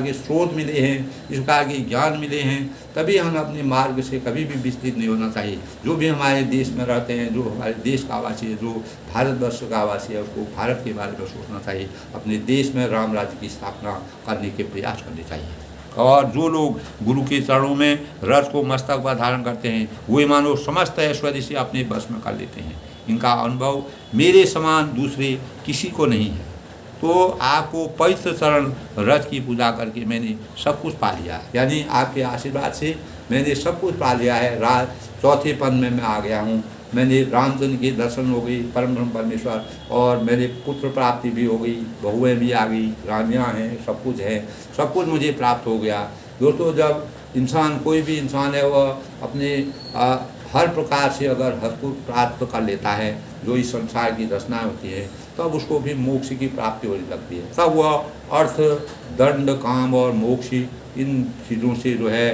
के स्रोत मिले हैं, इस प्रकार के ज्ञान मिले हैं, तभी हम अपने मार्ग से कभी भी विचलित नहीं होना चाहिए। जो भी हमारे देश में रहते हैं, जो हमारे देश का आवासी है, जो भारतवर्ष का आवासी है, उसको भारत के बारे में सोचना चाहिए। अपने देश में राम राज्य की स्थापना करने के प्रयास करने चाहिए। और जो लोग गुरु के चरणों में रस को मस्तक पर धारण करते हैं, वे मानो समस्त ऐश्वर्य से अपने बस में कर लेते हैं। इनका अनुभव मेरे समान दूसरे किसी को नहीं है। तो आपको पवित्र चरण रस की पूजा करके मैंने सब कुछ पा लिया, यानी आपके आशीर्वाद से मैंने सब कुछ पा लिया है। चौथे पद में मैं आ गया हूँ। मैंने रामचंद्र के दर्शन हो गई, परम ब्रह्म परमेश्वर, और मेरे पुत्र प्राप्ति भी हो गई, बहुएँ भी आ गई, रानियाँ हैं, सब कुछ है, सब कुछ मुझे प्राप्त हो गया। दोस्तों जब कोई भी इंसान है वह अपने हर प्रकार से अगर हर कुछ प्राप्त कर लेता है जो इस संसार की रचना होती है, तब उसको भी मोक्ष की प्राप्ति होने लगती है। तब वह अर्थ, दंड, काम और मोक्ष इन चीज़ों से जो है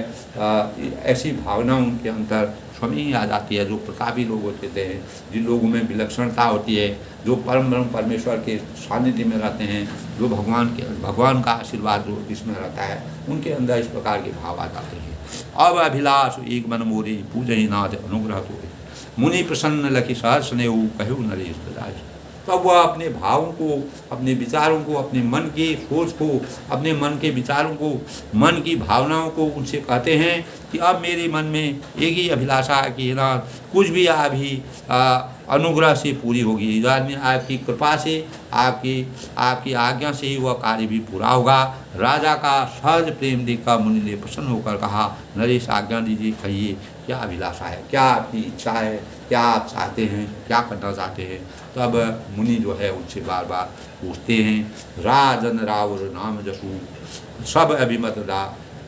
ऐसी भावना उनके अंदर स्वयं आ जाती है। जो प्रतापी लोग होते हैं, जिन लोगों में विलक्षणता होती है, जो परम ब्रह्म परमेश्वर के सानिध्य में रहते हैं, जो भगवान का आशीर्वाद जो इसमें रहता है, उनके अंदर इस प्रकार के भाव आ जाते हैं। अब अभिलाष एक मन मोरी, पूजहि नाथ अनुग्रह तो मुनि प्रसन्न लखि सहर्ष ने कहु नरेश राज। तब वह अपने भावों को, अपने विचारों को, अपने मन की सोच को, अपने मन के विचारों को, मन की भावनाओं को उनसे कहते हैं कि अब मेरे मन में एक ही अभिलाषा है कि ना कुछ भी अभी अनुग्रह से पूरी होगी, यानी आपकी कृपा से, आपकी आज्ञा से ही वह कार्य भी पूरा होगा। राजा का सहज प्रेम देखकर मुनि ने प्रसन्न होकर कहा, नरेश आज्ञा दीजिए, कहिए क्या अभिलाषा है, क्या आपकी इच्छा है, क्या आप चाहते हैं, क्या करना चाहते हैं। तब मुनि जो है उनसे बार बार पूछते हैं, राजन रावर नाम जसु सब अभिमत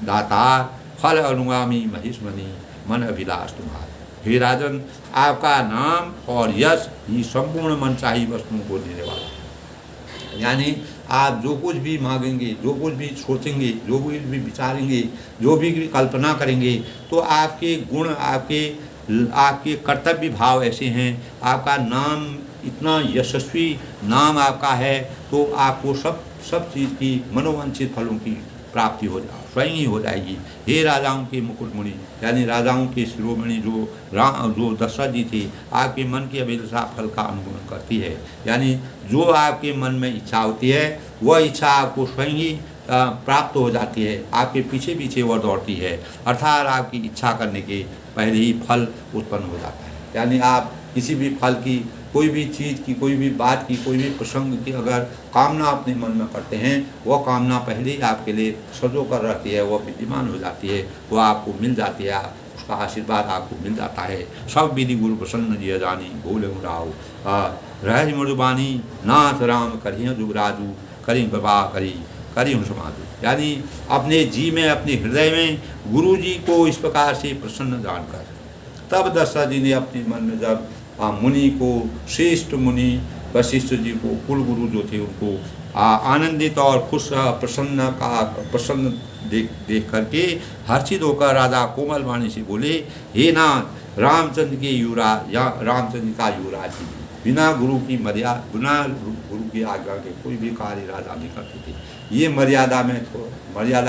दातार फल अनुगामी महिष्मणि मन अभिलाष तुम्हारा। हे राजन, आपका नाम और यश ही संपूर्ण मनचाही वस्तुओं को देने वाला है। यानी आप जो कुछ भी मांगेंगे, जो कुछ भी सोचेंगे, जो कुछ भी विचारेंगे, जो भी कल्पना करेंगे, तो आपके गुण, आपके कर्तव्य भाव ऐसे हैं, आपका नाम इतना यशस्वी नाम आपका है, तो आपको सब चीज़ की मनोवांछित फलों की प्राप्ति स्वयं ही हो जाएगी। हे राजाओं के मुकुटमणि, यानी राजाओं के शिरोमणि जो दशरथ जी थे, आपके मन की अभिलाषा फल का अनुगमन करती है। यानी जो आपके मन में इच्छा होती है, वह इच्छा आपको स्वयं ही प्राप्त हो जाती है, आपके पीछे पीछे वह दौड़ती है, अर्थात आपकी इच्छा करने के पहले ही फल उत्पन्न हो जाता है। यानी आप किसी भी फल की, कोई भी चीज़ की, कोई भी बात की, कोई भी प्रसंग की अगर कामना अपने मन में करते हैं, वह कामना पहले ही आपके लिए सजो कर रहती है, वह विद्यमान हो जाती है, वह आपको मिल जाती है, उसका आशीर्वाद आपको मिल जाता है। सब विधि गुरु प्रसन्न जिय जानी भूले राव रहज मधुबानी नाथ राम करिय जुगराजू करी बाबा करी हूँ समाधु। यानी अपने जी में, अपने हृदय में गुरु जी को इस प्रकार से प्रसन्न जानकर तब दशरथ जी ने अपने मन में जब मुनि को, श्रेष्ठ मुनि वशिष्ठ जी को, कुल गुरु जो थे उनको आनंदित और खुश प्रसन्न देख करके हर्षित होकर राजा कोमल वाणी से बोले, हे नाथ, रामचंद्र के युवराज या रामचंद्र का युवराज जी बिना गुरु की बिना गुरु की आज्ञा के कोई भी कार्य राजा नहीं करते थे। ये मर्यादा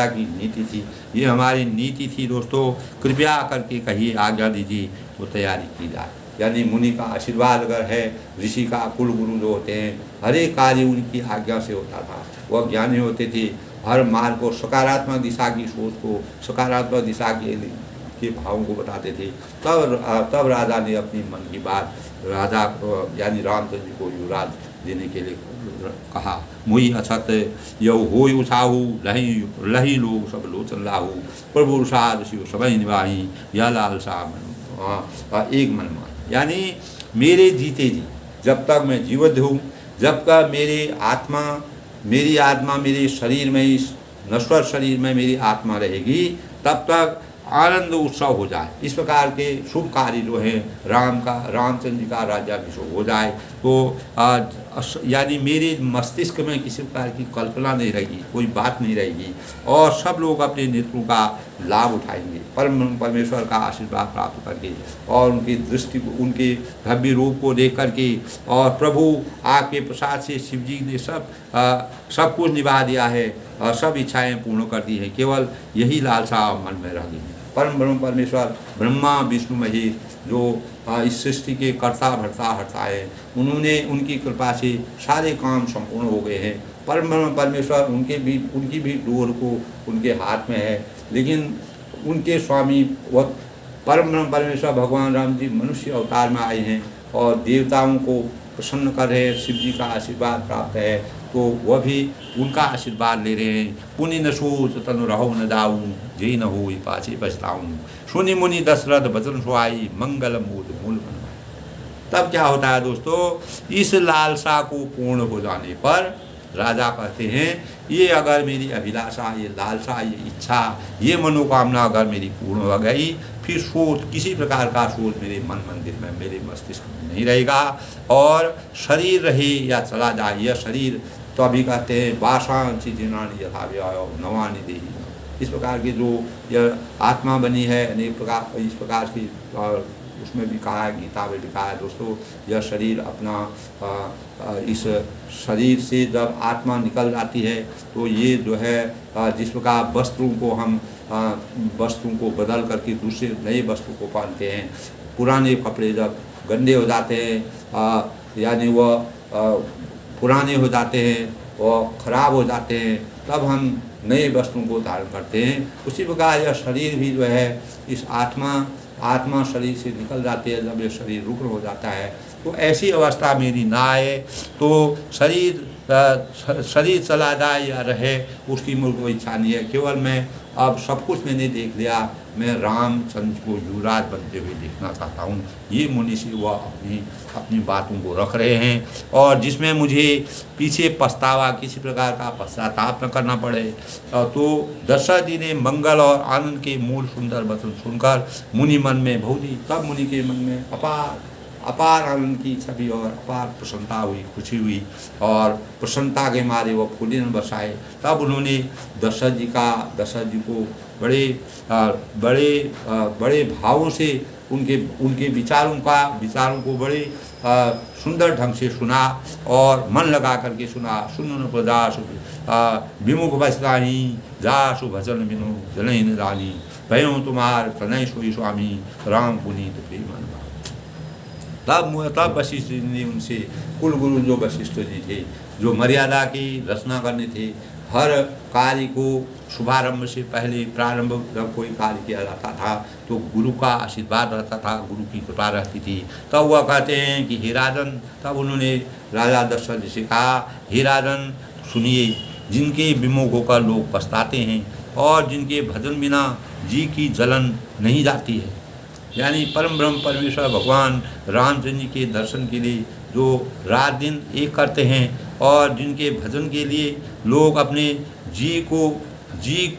की नीति थी, ये हमारी नीति थी दोस्तों। कृपया करके कहिए, आज्ञा दीजिए तो तैयारी की जाए। यानी मुनि का आशीर्वाद अगर है, ऋषि का कुल गुरु जो होते हैं, हर एक कार्य उनकी आज्ञा से होता था। वह ज्ञानी होते थे, हर मार्ग को, सकारात्मक दिशा की सोच को, सकारात्मक दिशा के भावों को बताते थे। तब राजा ने अपनी मन की बात राजा यानी रामचंद्र जी को युवराज देने के लिए कहा। मुई अछत यऊ हो उछाहू लही लोग सब लोचन लाहू प्रभु साध शिव सबई निवाही या लाल शाह एक मन मान। यानी मेरे जीते जी जब तक मैं जीवित हूँ, जब तक मेरी आत्मा मेरे शरीर में, इस नश्वर शरीर में मेरी आत्मा रहेगी, तब तक आनंद उत्सव हो जाए। इस प्रकार के शुभ कार्य जो है रामचंद्र जी का राज्याभिषेक हो जाए, तो यानी मेरे मस्तिष्क में किसी प्रकार की कल्पना नहीं रहेगी, कोई बात नहीं रहेगी, और सब लोग अपने नेत्रों का लाभ उठाएंगे परमेश्वर का आशीर्वाद प्राप्त करके, और उनकी दृष्टि को, उनके भव्य रूप को देख करके, और प्रभु आपके प्रसाद से शिव जी ने सब कुछ निभा दिया है, सब इच्छाएं पूर्ण कर दी हैं, केवल यही लालसा मन में रह गई है। परम ब्रह्म परमेश्वर ब्रह्मा विष्णु महेश जो इस सृष्टि के कर्ता भर्ता हर्ता है, उनकी कृपा से सारे काम संपूर्ण हो गए हैं। परम ब्रह्म परमेश्वर उनकी भी डोर को उनके हाथ में है, लेकिन उनके स्वामी वह परम ब्रह्म परमेश्वर भगवान राम जी मनुष्य अवतार में आए हैं और देवताओं को प्रसन्न कर रहे हैं। शिव जी का आशीर्वाद प्राप्त है, तो वह भी उनका आशीर्वाद ले रहे हैं। पुनि न सोच तनु रहो न दाऊँ जय न हो पाछे पछताऊँ सुनि मुनि दशरथ वचन सुहाई मंगल मूल मूल। तब क्या होता है दोस्तों, इस लालसा को पूर्ण हो जाने पर राजा कहते हैं, ये अगर मेरी अभिलाषा, ये लालसा, ये इच्छा, ये मनोकामना अगर मेरी पूर्ण हो गई, फिर सोच, किसी प्रकार का सोच मेरे मन मंदिर में, मेरे मस्तिष्क में नहीं रहेगा, और शरीर रहे या चला जाए, यह शरीर तो अभी कहते हैं वासांसी जीर्णानि यथा व्ययो नवानि देहि। इस प्रकार की जो यह आत्मा बनी है, अनेक प्रकार इस प्रकार की, उसमें भी कहा है, गीता में भी कहा है दोस्तों, यह शरीर अपना इस शरीर से जब आत्मा निकल जाती है, तो ये जो है जिस प्रकार वस्त्रों को बदल करके दूसरे नए वस्त्र को पहनते हैं, पुराने कपड़े जब गंदे हो जाते हैं, यानी वह पुराने हो जाते हैं और ख़राब हो जाते हैं, तब हम नए वस्त्रों को धारण करते हैं। उसी प्रकार यह शरीर भी जो है, इस आत्मा शरीर से निकल जाती है जब ये शरीर रुग्ण हो जाता है। तो ऐसी अवस्था मेरी ना आए, तो शरीर चला जाए या रहे उसकी मुझे कोई इच्छा नहीं है। केवल मैं अब सब कुछ मैंने देख लिया, मैं रामचंद्र को युवराज बनते हुए देखना चाहता हूँ। ये मुनिषी वह अपनी बातों को रख रहे हैं, और जिसमें मुझे पीछे पछतावा, किसी प्रकार का पश्चाताप न करना पड़े। तो दशरथ जी ने मंगल और आनंद के मूल सुंदर वचन सुनकर मुनि मन में तब मुनि के मन में अपार आनंद की छवि और अपार प्रसन्नता हुई, खुशी हुई, और प्रसन्नता के मारे वो फूले न बरसाए। तब उन्होंने दशरथ जी को बड़े भावों से उनके विचारों को बड़े सुंदर ढंग से सुना, और मन लगा करके सुना। सुन प्रदास विमुख बसताही जासु भजन बिनु जनहि न जानी, भयों तुम्हार तनय सोई स्वामी राम पुनीत प्रेम। तब वशिष्ठ जी ने उनसे, कुल गुरु जो वशिष्ठ जी थे, जो मर्यादा की रचना करने थे, हर कार्य को शुभारंभ से पहले प्रारंभ जब कोई कार्य किया जाता था तो गुरु का आशीर्वाद रहता था, गुरु की कृपा रहती थी। तब वह कहते हैं कि हे राजन, तब उन्होंने राजा दशरथ जी से कहा, हे राजन सुनिए, जिनके विमुख होकर लोग पछताते हैं और जिनके भजन बिना जी की जलन नहीं जाती है, यानी परम ब्रह्म परमेश्वर भगवान रामचंद्र जी के दर्शन के लिए जो रात दिन एक करते हैं, और जिनके भजन के लिए लोग अपने जी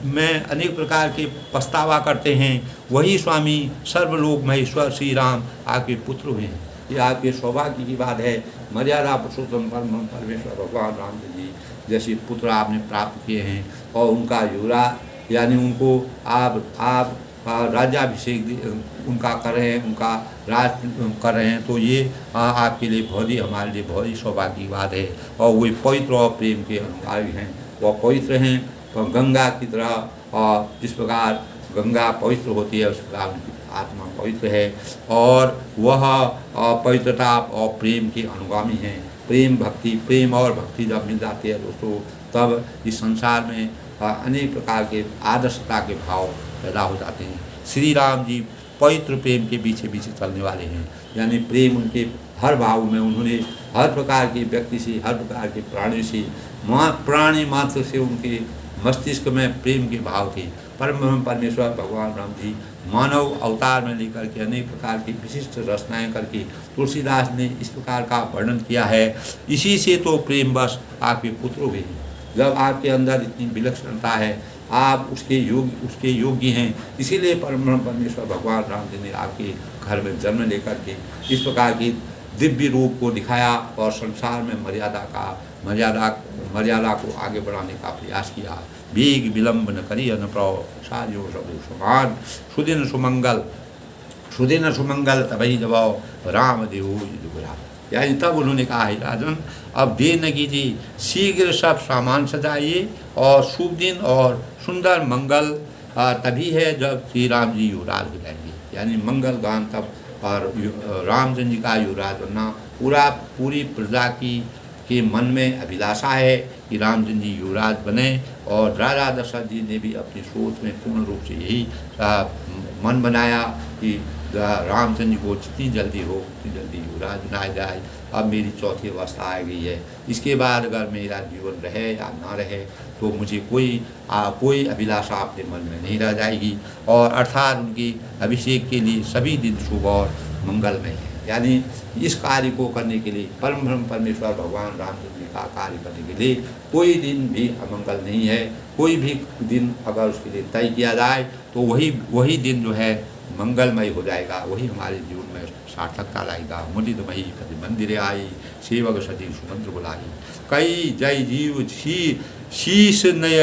में अनेक प्रकार के पछतावा करते हैं, वही स्वामी सर्वलोक महेश्वर श्री राम आपके पुत्र हुए हैं। ये आपके सौभाग्य की बात है। मर्यादा पुरुषोत्तम परम परमेश्वर भगवान रामचंद्र जी जैसे पुत्र आपने प्राप्त किए हैं, और उनका युवराज यानी उनको आप राज्याभिषेक उनका कर रहे हैं, उनका राज कर रहे हैं, तो ये आपके लिए बहुत ही, हमारे लिए बहुत ही सौभाग्य की बात है। और वे पवित्र और प्रेम के अनुसारी हैं, वह पवित्र हैं तो गंगा की तरह, और जिस प्रकार गंगा पवित्र होती है उस प्रकार उनकी आत्मा पवित्र है, और वह पवित्रता और प्रेम के अनुगामी हैं। प्रेम और भक्ति जब मिल जाती है दोस्तों, तब इस संसार में अनेक प्रकार के आदर्शता के भाव पैदा हो जाते हैं। श्री राम जी पवित्र प्रेम के पीछे चलने वाले हैं, यानी प्रेम उनके हर भाव में, उन्होंने हर प्रकार के व्यक्ति से, हर प्रकार के प्राणी से, प्राणी मात्र से उनके मस्तिष्क में प्रेम के भाव थे। परम परमेश्वर भगवान राम जी मानव अवतार में लेकर के अनेक प्रकार की विशिष्ट रचनाएं करके तुलसीदास ने इस प्रकार का वर्णन किया है। इसी से तो प्रेम बस आपके पुत्र हुए हैं। जब आपके अंदर इतनी विलक्षणता है, आप उसके योग्य हैं, इसीलिए परम परमेश्वर भगवान राम जी ने आपके घर में जन्म लेकर के इस प्रकार की दिव्य रूप को दिखाया, और संसार में मर्यादा को आगे बढ़ाने का प्रयास किया। वेग विलंब न करिय न प्रव साजो सबु समान, सुदिन सुमंगल तभी जबाओ राम देहो जुगरा। यानी तब उन्होंने कहा, है राजन अब देर न कीजिए, शीघ्र सब सामान सजाइए, और शुभ दिन और सुंदर मंगल तभी है जब श्री राम जी युवराज हो जाएंगे। यानी मंगल गान तब, और रामचंद्र जी का युवराज बनना पूरी प्रजा के मन में अभिलाषा है कि रामचंद्र जी युवराज बने, और राजा दशरथ जी ने भी अपनी सोच में पूर्ण रूप से यही मन बनाया कि रामचंद्र जी को जितनी जल्दी हो उतनी जल्दी युवराज बनाया जाए। अब मेरी चौथी अवस्था आ गई है, इसके बाद अगर मेरा जीवन रहे या ना रहे तो मुझे कोई अभिलाषा अपने मन में नहीं रह जाएगी, और अर्थात उनकी अभिषेक के लिए सभी दिन शुभ और मंगलमय है। यानी इस कार्य को करने के लिए परम ब्रह्म परमेश्वर भगवान रामचंद्र जी का कार्य करने के लिए कोई दिन भी अमंगल नहीं है। कोई भी दिन अगर उसके लिए तय किया जाए तो वही दिन जो है मंगलमय हो जाएगा, वही हमारे जीवन में सार्थकता लाएगा। मुदित मही पति मंदिर आई, सेवक सती सुमंत्र बुलाई, कई जय जीव शीश नय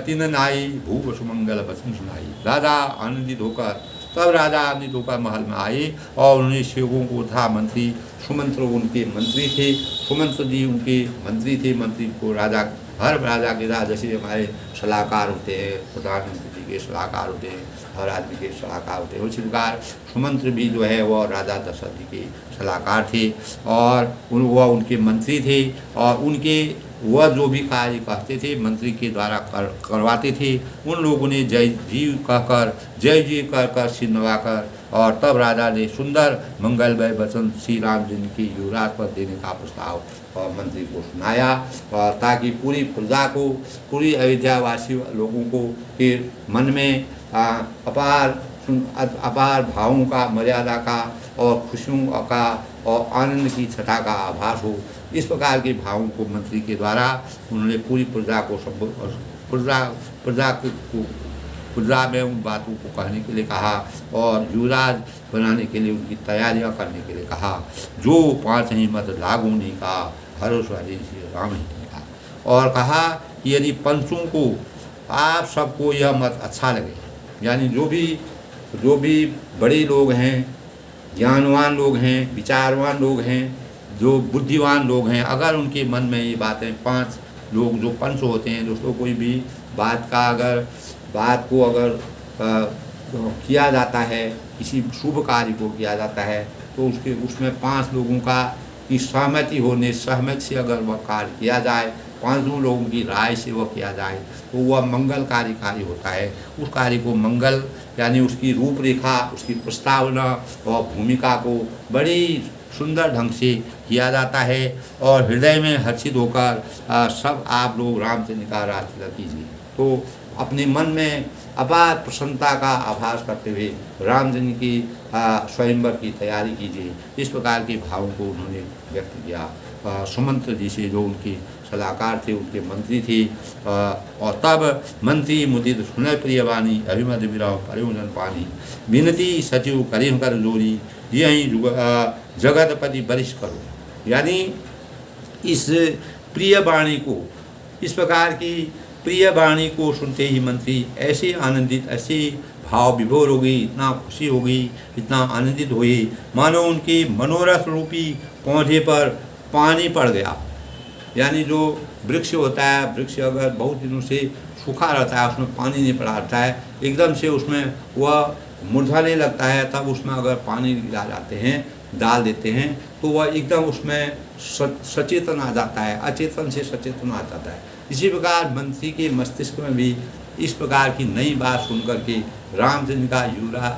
तिन नाई, भूप सुमंगल वचन सुनाई। राजा आनंदित होकर महल में आए, और उन्हें सेवकों को था मंत्री, सुमंत्र उनके मंत्री थे, सुमंत्र जी उनके मंत्री थे। मंत्री को हर राजा के राजा जैसे हमारे सलाहकार होते हैं, प्रधानमंत्री जी के सलाहकार होते हैं, हर आदमी के सलाहकार होते हैं। उसी प्रकार सुमंत्र भी जो है वह राजा दशरथ जी के सलाहकार थे और वह उनके मंत्री थे और उनके वह जो भी कार्य कहते थे मंत्री के द्वारा करवाते थे। उन लोगों ने जय जी कहकर जय जी कर सिर नवाकर और तब राजा ने सुंदर मंगलमय वचन श्री राम जी के युवराज पर देने का प्रस्ताव और मंत्री को सुनाया और ताकि पूरी प्रजा को, पूरी अयोध्यावासी लोगों को के मन में अपार भावों का, मर्यादा का और खुशियों का और आनंद की छटा का आभास हो। इस प्रकार के भावों को मंत्री के द्वारा उन्होंने पूरी प्रजा को प्रजा में उन बातों को कहने के लिए कहा और युवराज बनाने के लिए उनकी तैयारियां करने के लिए कहा। जो 5 ही मत लागू नहीं कहा, हरोस वाले श्री राम ही नहीं कहा। और कहा कि यदि पंचों को आप सबको यह मत अच्छा लगे, यानी जो भी बड़े लोग हैं, ज्ञानवान लोग हैं, विचारवान लोग हैं, जो बुद्धिमान लोग हैं, अगर उनके मन में ये बातें 5 लोग जो पंच होते हैं दोस्तों, कोई भी बात को अगर किया जाता है, किसी शुभ कार्य को किया जाता है तो उसमें 5 लोगों का की सहमति से अगर वह कार्य किया जाए, 5 लोगों की राय से वह किया जाए तो वह मंगलकारी कार्य होता है। उस कार्य को मंगल यानी उसकी रूपरेखा, उसकी प्रस्तावना और भूमिका को बड़ी सुंदर ढंग से किया जाता है और हृदय में हर्षित होकर सब आप लोग रामचंद्र का राज कीजिए। तो अपने मन में अपार प्रसन्नता का आभास करते हुए रामचंद्र की स्वयंवर की तैयारी कीजिए। इस प्रकार के भावों को उन्होंने व्यक्त किया सुमंत्र जी से, जो उनके सलाहकार थे, उनके मंत्री थे। और तब मंत्री मुदित सुनय प्रियवाणी अभिमत विरह परिवजन पानी विनती सचिव करीम कर जोरी यही जगतपति वरिष्ठ करो। यानी इस प्रिय वाणी को, इस प्रकार की प्रिय वाणी को सुनते ही मंत्री ऐसे आनंदित, ऐसे भाव विभोर हो गई, इतना खुशी हो गई, इतना आनंदित हुई मानो उनके मनोरथ रूपी पौधे पर पानी पड़ गया। यानी जो वृक्ष होता है, वृक्ष अगर बहुत दिनों से सूखा रहता है, उसमें पानी नहीं पड़ा रहता है, एकदम से उसमें वह मुरझाने लगता है, तब उसमें अगर पानी डाल देते हैं तो वह एकदम उसमें सचेतन आ जाता है, अचेतन से सचेतन आ जाता है। इसी प्रकार मंत्री के मस्तिष्क में भी इस प्रकार की नई बात सुनकर के रामचंद्र का युवराज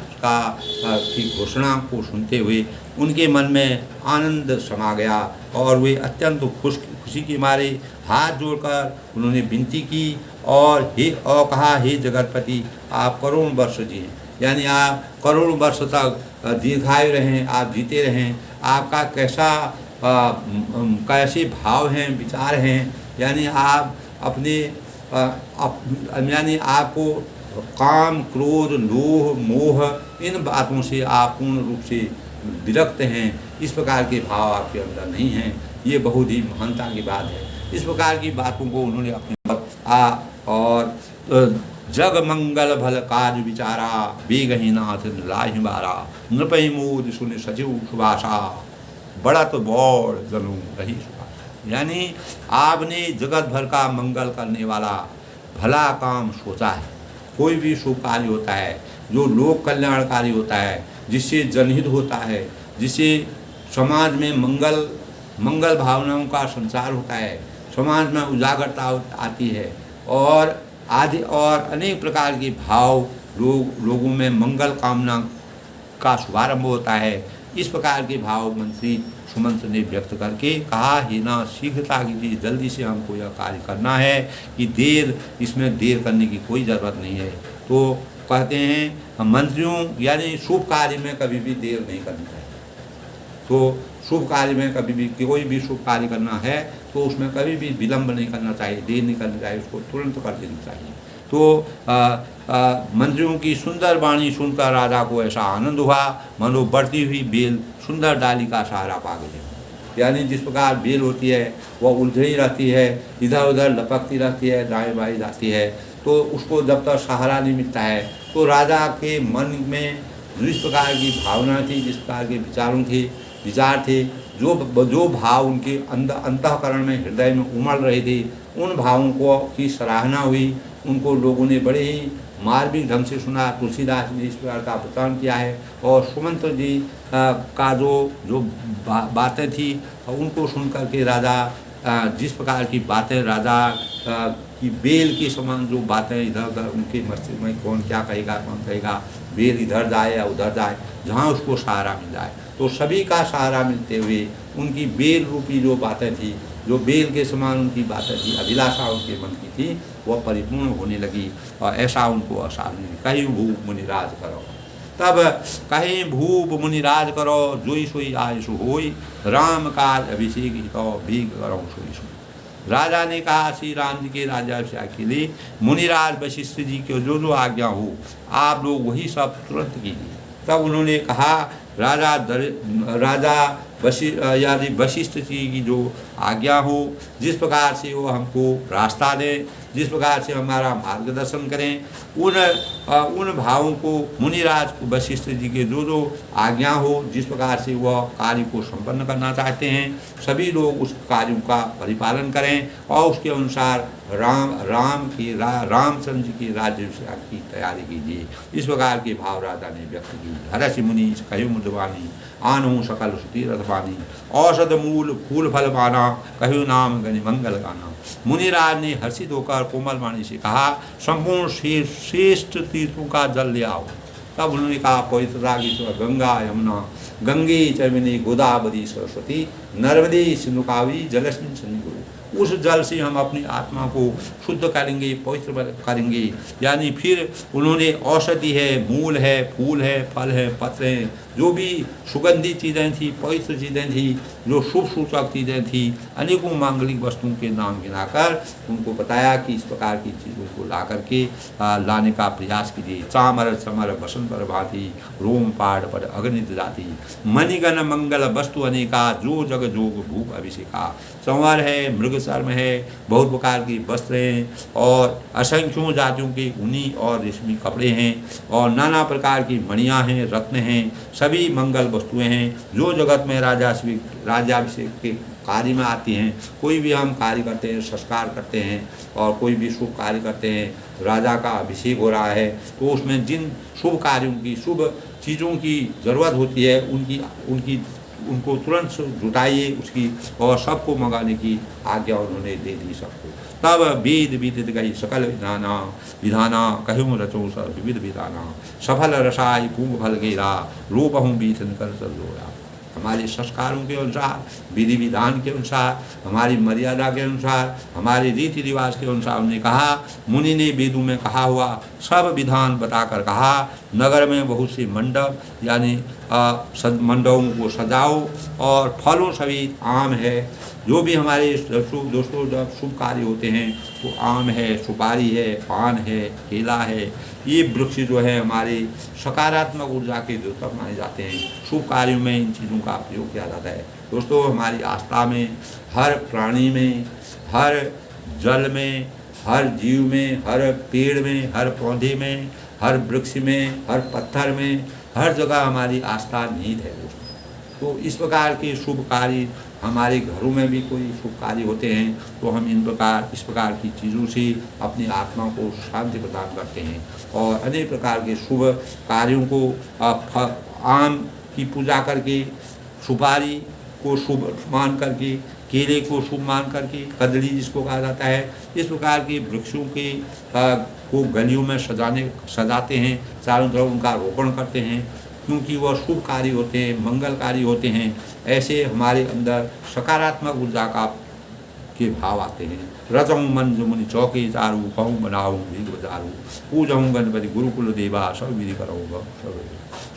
की घोषणा को सुनते हुए उनके मन में आनंद समा गया और वे अत्यंत खुशी के मारे हाथ जोड़कर उन्होंने विनती की और कहा, हे जगतपति आप करोड़ वर्ष जिए, यानी आप करोड़ वर्ष तक दीर्घायु रहें, आप जीते रहें। आपका कैसे भाव हैं, विचार हैं, यानी आप यानी आपको काम, क्रोध, लोभ, मोह इन बातों से आप पूर्ण रूप से विरक्त हैं। इस प्रकार के भाव आपके अंदर नहीं हैं। ये बहुत ही महानता की बात है। इस प्रकार की बातों को उन्होंने अपने और जग मंगल भल कार्य विचारा बेगहीनाथ लाहि बारा नृपहि मोद सुन सचिव सुभाषा बढ़त बौड़ जनू रही सुभाषा। यानी आपने जगत भर का मंगल करने वाला भला काम सोचा है। कोई भी शुभ कार्य होता है जो लोक कल्याणकारी होता है, जिससे जनहित होता है, जिससे समाज में मंगल भावनाओं का संचार होता है, समाज में उजागरता आती है और अनेक प्रकार के भाव लोगों में मंगल कामना का शुभारंभ होता है। इस प्रकार के भाव मंत्री सुमंत्र ने व्यक्त करके कहा, ही ना शीघ्रता कीजिए, जल्दी से हमको यह कार्य करना है कि इसमें देर करने की कोई ज़रूरत नहीं है। तो कहते हैं मंत्रियों यानी शुभ कार्य में कभी भी देर नहीं करनी चाहिए। तो शुभ कार्य में कभी भी कोई भी शुभ कार्य करना है तो उसमें कभी भी विलंब नहीं करना चाहिए, देर नहीं करनी चाहिए, उसको तुरंत कर देना चाहिए। तो मंत्रियों की सुंदर वाणी सुनकर राजा को ऐसा आनंद हुआ मानो बढ़ती हुई बेल सुंदर डाली का सहारा पा गई। यानी जिस प्रकार बेल होती है वह उलझी रहती है, इधर उधर लपकती रहती है, दाएं बाएं जाती है, तो उसको जब तक सहारा नहीं मिलता है तो राजा के मन में जिस प्रकार की भावना थी, जिस प्रकार के विचार थे, जो भाव उनके अंतःकरण में, हृदय में उमड़ रहे थे, उन भावों को की सराहना हुई। उनको लोगों ने बड़े ही मार्मिक ढंग से सुना। तुलसीदास ने इस प्रकार का प्रचार किया है। और सुमंत जी का जो बातें थी उनको सुन करके राजा जिस प्रकार की बातें राजा कि बेल के समान जो बातें इधर उधर उनके मस्तिष्क में कौन क्या कहेगा कौन कहेगा, बेल इधर जाए या उधर जाए, जहाँ उसको सहारा मिल जाए। तो सभी का सहारा मिलते हुए उनकी बेल रूपी जो बातें थी, जो बेल के समान उनकी बातें थी, अभिलाषा उनके मन की थी, वह परिपूर्ण होने लगी। और ऐसा उनको आसार मिली। कहीं भूप मुनिराज करो, तब कहीं भूप मुनिराज करो, जोई सोई आय सो होई, राम काज अभिषेक हितो भीग करो सोई सोई। राजा ने कहा श्री राम जी के राज्याभिषेक के लिए मुनिराज वशिष्ठ जी की जो जो आज्ञा हो आप लोग वही सब तुरंत कीजिए। तब उन्होंने कहा राजा यदि वशिष्ठ जी की जो आज्ञा हो, जिस प्रकार से वो हमको रास्ता दें, जिस प्रकार से हमारा मार्गदर्शन करें, उन भावों को मुनिराज वशिष्ठ जी के जो जो आज्ञा हो, जिस प्रकार से वह कार्य को संपन्न करना चाहते हैं, सभी लोग उस कार्यों का परिपालन करें और उसके अनुसार रामचंद्र जी के राज्याभिषेक की तैयारी कीजिए। इस प्रकार के भाव राजा ने व्यक्त की। हरषि मुनि कहो मुदवानी, आनहु सकल सुती रथवानी, औषध मूल फूल फल पाना, कहो नाम गनि मंगल गाना। मुनिराज ने हर्षित होकर कोमल वाणी से कहा, संपूर्ण श्रेष्ठ तीर्थों का जल ले आओ। तब उन्होंने कहा, पवित्रता की गंगा यमुना, गंगे चैमिनी गोदावरी सरस्वती, नर्मदे सिंधु कावेरी जलस्मिन् सन्निधिं। उस जल से हम अपनी आत्मा को शुद्ध करेंगे, पवित्र करेंगे। यानी फिर उन्होंने औषधि है, मूल है, फूल है, फल है, पत्र हैं, जो भी सुगंधित चीज़ें थी, पवित्र चीज़ें थी, जो शुभ सूचक चीज़ें थी, अनेकों मांगलिक वस्तुओं के नाम गिनाकर उनको बताया कि इस प्रकार की चीज़ों को ला करके लाने का प्रयास कीजिए। चामर चमर बसंत पर भांति, रोम पाड़ पर अगणित जाति, मणिगण मंगल वस्तु अनेका, जो जग जोग भूप अभिषेका। संवर है, मृग शर्म है, बहुत प्रकार की वस्त्र हैं और असंख्यों जातियों के ऊनी और रेशमी कपड़े हैं और नाना प्रकार की मणियाँ हैं, रत्न हैं, सभी मंगल वस्तुएं हैं, जो जगत में राज्याभिषेक के कार्य में आती हैं। कोई भी हम कार्य करते हैं, संस्कार करते हैं और कोई भी शुभ कार्य करते हैं, राजा का अभिषेक हो रहा है, तो उसमें जिन शुभ कार्यों की, शुभ चीज़ों की ज़रूरत होती है, उनको तुरंत जुटाइए उसकी, और सबको मंगाने की आज्ञा उन्होंने दे दी सबको। तब वेद विदित गई सकल विधाना, कहूँ रचो सब विविध विधाना, सफल रसाई पूंग फल गेरा, रूपहूँ बीत निकल चल जोड़ा। हमारे संस्कारों के अनुसार, विधि विधान के अनुसार, हमारी मर्यादा के अनुसार, हमारे रीति रिवाज के अनुसार उन्होंने कहा, मुनि ने वेदों में कहा हुआ सब विधान बताकर कहा, नगर में बहुत से मंडप यानी मंडपों को सजाओ और फलों सहित आम है। जो भी हमारे दोस्तों जब शुभ कार्य होते हैं तो आम है, सुपारी है, पान है, केला है, ये वृक्ष जो है हमारे सकारात्मक ऊर्जा के द्योतक माने जाते हैं। शुभ कार्यों में इन चीज़ों का प्रयोग किया जाता है। दोस्तों, हमारी आस्था में हर प्राणी में, हर जल में, हर जीव में, हर पेड़ में, हर पौधे में, हर वृक्ष में, हर पत्थर में, हर जगह हमारी आस्था निहित है। तो इस प्रकार के शुभ कार्य हमारे घरों में भी कोई शुभ कार्य होते हैं तो हम इस प्रकार की चीज़ों से अपनी आत्मा को शांति प्रदान करते हैं और अनेक प्रकार के शुभ कार्यों को आम की पूजा करके, सुपारी को शुभ मान करके, केले को शुभ मान करके, कदली जिसको कहा जाता है, इस प्रकार के वृक्षों के को गलियों में सजाते हैं, चारों तरफ उनका रोपण करते हैं, क्योंकि वह शुभ कार्य होते हैं, मंगलकारी होते हैं। ऐसे हमारे अंदर सकारात्मक ऊर्जा के भाव आते हैं। रचऊँ मन जो मुनि चौके चारू, कहूँ बनाऊँ भीग बजारू, पूजऊँ गणपति गुरुकुल देवा, सब विधि कराऊँगा।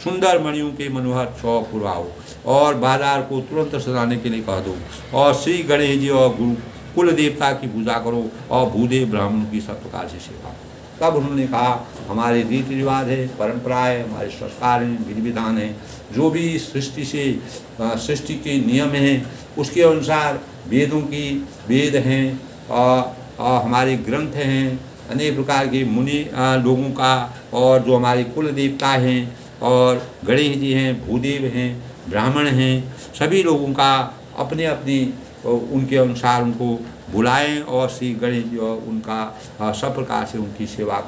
सुंदर मणियों के मनोहर चौक पुरवाओ और बाजार को तुरंत सजाने के लिए कह दो और श्री गणेश जी और गुरु कुल देवता की पूजा करो और भूदेव ब्राह्मणों की सब प्रकार से सेवा करो। तब उन्होंने कहा, हमारे रीति रिवाज है, परंपरा है, हमारे संस्कार हैं, विधि विधान है, जो भी सृष्टि के नियम हैं उसके अनुसार वेद हैं और हमारे ग्रंथ हैं, अनेक प्रकार के मुनि लोगों का, और जो हमारे कुल देवता हैं और गणेश जी हैं, भूदेव हैं, ब्राह्मण हैं, सभी लोगों का अपने अपनी उनके अनुसार उनको बुलाएं और श्री गणेश जी और उनका सब प्रकार से उनकी सेवा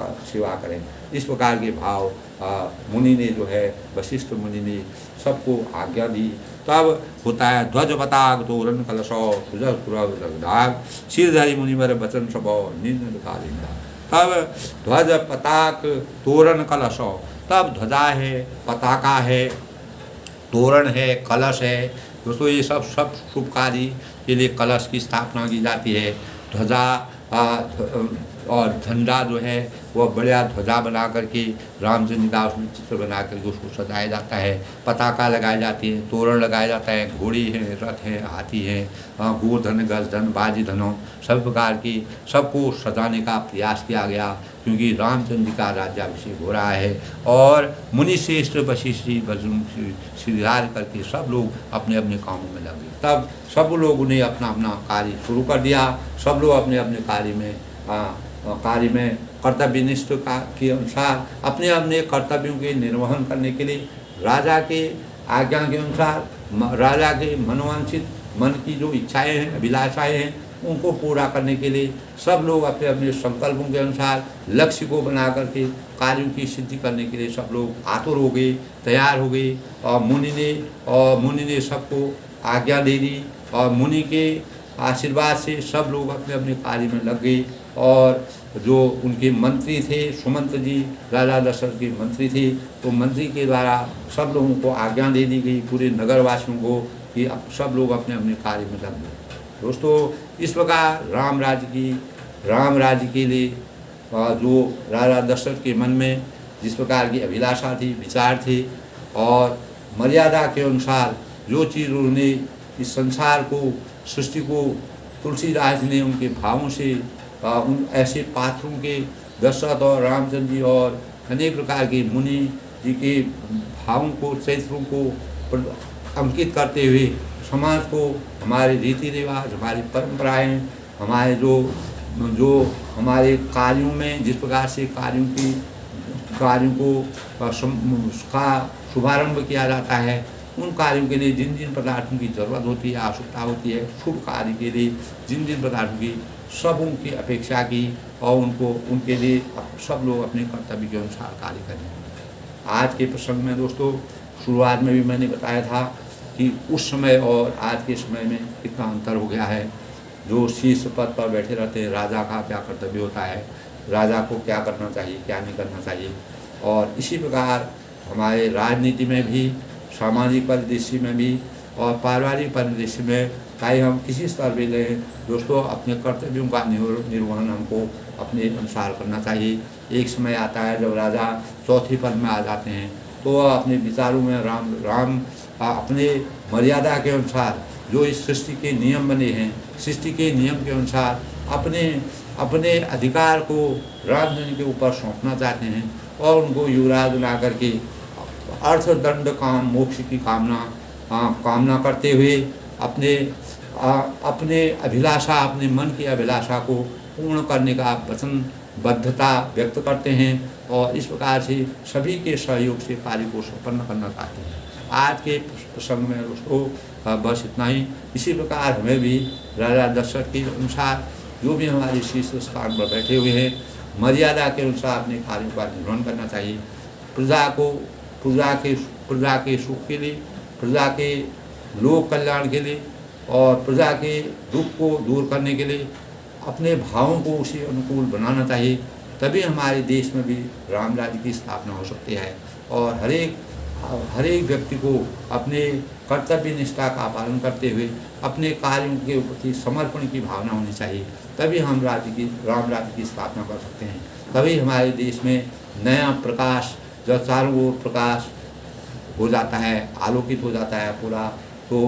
करें। इस प्रकार के भाव मुनि ने जो है, वशिष्ठ मुनि ने सबको आज्ञा दी। तब होता है ध्वज पताक तोरण कलशौ सुजग सिरधारी मुनिवर वचन सबौ निंद कालिंदा। तब ध्वज पताक तोरण कलशौ, तब ध्वजा है, पताका है, तोरण है, कलश है। दोस्तों ये सब शुभ कार्य के लिए कलश की स्थापना की जाती है। ध्वजा और झंडा जो है वह बढ़िया ध्वजा बना करके रामचंद्र का उसमें चित्र बना करके उसको सजाया जाता है। पताका लगाई जाती है, तोरण लगाया जाता है, घोड़ी है, रथ है, हाथी है, गोधन गजधन बाजी धनों सब प्रकार की सबको सजाने का प्रयास किया गया, क्योंकि रामचंद्र का राज्याभिषेक हो रहा है। और मुनि श्रेष्ठ वशिष्ठ श्रीधार करके सब लोग अपने अपने कामों में लगे। तब सब लोगों ने अपना अपना कार्य शुरू कर दिया। सब लोग अपने अपने कार्य में कर्तव्यनिष्ठ के अनुसार अपने अपने कर्तव्यों के निर्वहन करने के लिए राजा के आज्ञा के अनुसार राजा के मनोवांछित मन की जो इच्छाएं हैं, अभिलाषाएं हैं, उनको पूरा करने के लिए सब लोग अपने अपने संकल्पों के अनुसार लक्ष्य को बना करके कार्यों की सिद्धि करने के लिए सब लोग आतुर हो गए, तैयार हो गए। और मुनि ने सबको आज्ञा दे दी और मुनि के आशीर्वाद से सब लोग अपने अपने कार्य में लग गए। और जो उनके मंत्री थे, सुमंत जी राजा दशरथ के मंत्री थे, तो मंत्री के द्वारा सब लोगों को आज्ञा दे दी गई, पूरे नगरवासियों को, कि अब सब लोग अपने अपने कार्य में लग गए। दोस्तों इस प्रकार राम राज्य के लिए जो राजा दशरथ के मन में जिस प्रकार की अभिलाषा थी, विचार थे और मर्यादा के अनुसार जो चीज़ उन्होंने इस संसार को, सृष्टि को, तुलसीदास ने उनके भावों से उन ऐसे पात्रों के दशरथ और रामचंद्र जी और अनेक प्रकार के मुनि जी के भावों को, चरित्रों को अंकित करते हुए समाज को हमारे रीति रिवाज, हमारी परंपराएं, हमारे जो हमारे कार्यों में जिस प्रकार से कार्यों को का शुभारंभ किया जाता है, उन कार्यों के लिए जिन जिन पदार्थों की ज़रूरत होती है, आवश्यकता होती है, शुभ कार्य के लिए जिन जिन पदार्थों की सबों की अपेक्षा की और उनके लिए सब लोग अपने कर्तव्य के अनुसार कार्य करें। आज के प्रसंग में दोस्तों शुरुआत में भी मैंने बताया था कि उस समय और आज के समय में कितना अंतर हो गया है। जो शीर्ष पद पर बैठे रहते हैं, राजा का क्या कर्तव्य होता है, राजा को क्या करना चाहिए, क्या नहीं करना चाहिए। और इसी प्रकार हमारे राजनीति में भी, सामाजिक परिदृश्य में भी और पारिवारिक परिदृश्य में, चाहे हम किसी स्तर पर लें दोस्तों, अपने कर्तव्यों का निर्वहन हमको अपने अनुसार करना चाहिए। एक समय आता है जब राजा चौथी पद में आ जाते हैं, तो अपने विचारों में राम अपने मर्यादा के अनुसार जो इस सृष्टि के नियम बने हैं, सृष्टि के नियम के अनुसार अपने अधिकार को रामचंद्र के ऊपर सौंपना चाहते हैं और उनको युवराज बना करके अर्थदंड काम मोक्ष की कामना करते हुए अपने अभिलाषा, अपने मन की अभिलाषा को पूर्ण करने का वचनबद्धता व्यक्त करते हैं और इस प्रकार से सभी के सहयोग से कार्य को संपन्न करना चाहते हैं। आज के प्रसंग में दोस्तों बस इतना ही। इसी प्रकार हमें भी राजा दशरथ के अनुसार जो भी हमारे शीर्ष स्थान पर बैठे हुए हैं, मर्यादा के अनुसार अपने कार्यों का निर्वहन करना चाहिए। प्रजा के सुख के लिए, प्रजा के लोक कल्याण के लिए और प्रजा के दुख को दूर करने के लिए अपने भावों को उसी अनुकूल बनाना चाहिए। तभी हमारे देश में भी राम राज्य की स्थापना हो सकती है और हर एक व्यक्ति को अपने कर्तव्य निष्ठा का पालन करते हुए अपने कार्यों के प्रति समर्पण की भावना होनी चाहिए। तभी हम राम राज्य की स्थापना कर सकते हैं। तभी हमारे देश में नया प्रकाश, जब चारों ओर प्रकाश हो जाता है, आलोकित हो जाता है पूरा, तो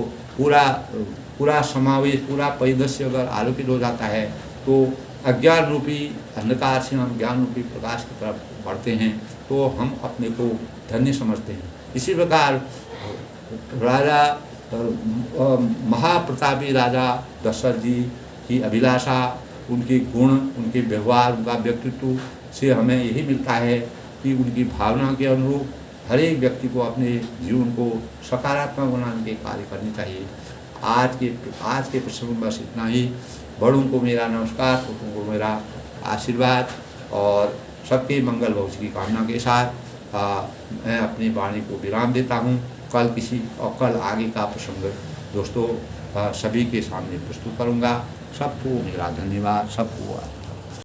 पूरा समावेश, पूरा परिदृश्य अगर आलोकित हो जाता है तो अज्ञान रूपी अंधकार से हम ज्ञान रूपी प्रकाश की तरफ बढ़ते हैं, तो हम अपने को धन्य समझते हैं। इसी प्रकार राजा महाप्रतापी राजा दशरथ जी की अभिलाषा, उनके गुण, उनके व्यवहार, उनका व्यक्तित्व से हमें यही मिलता है कि उनकी भावना के अनुरूप हर एक व्यक्ति को अपने जीवन को सकारात्मक बनाने के कार्य करने चाहिए। आज के प्रसंग में बस इतना ही। बड़ों को मेरा नमस्कार, छोटों को मेरा आशीर्वाद और सबके मंगल भविष्य की कामना के साथ मैं अपनी वाणी को विराम देता हूँ। कल आगे का प्रसंग दोस्तों सभी के सामने प्रस्तुत करूँगा। सबको मेरा धन्यवाद। सबको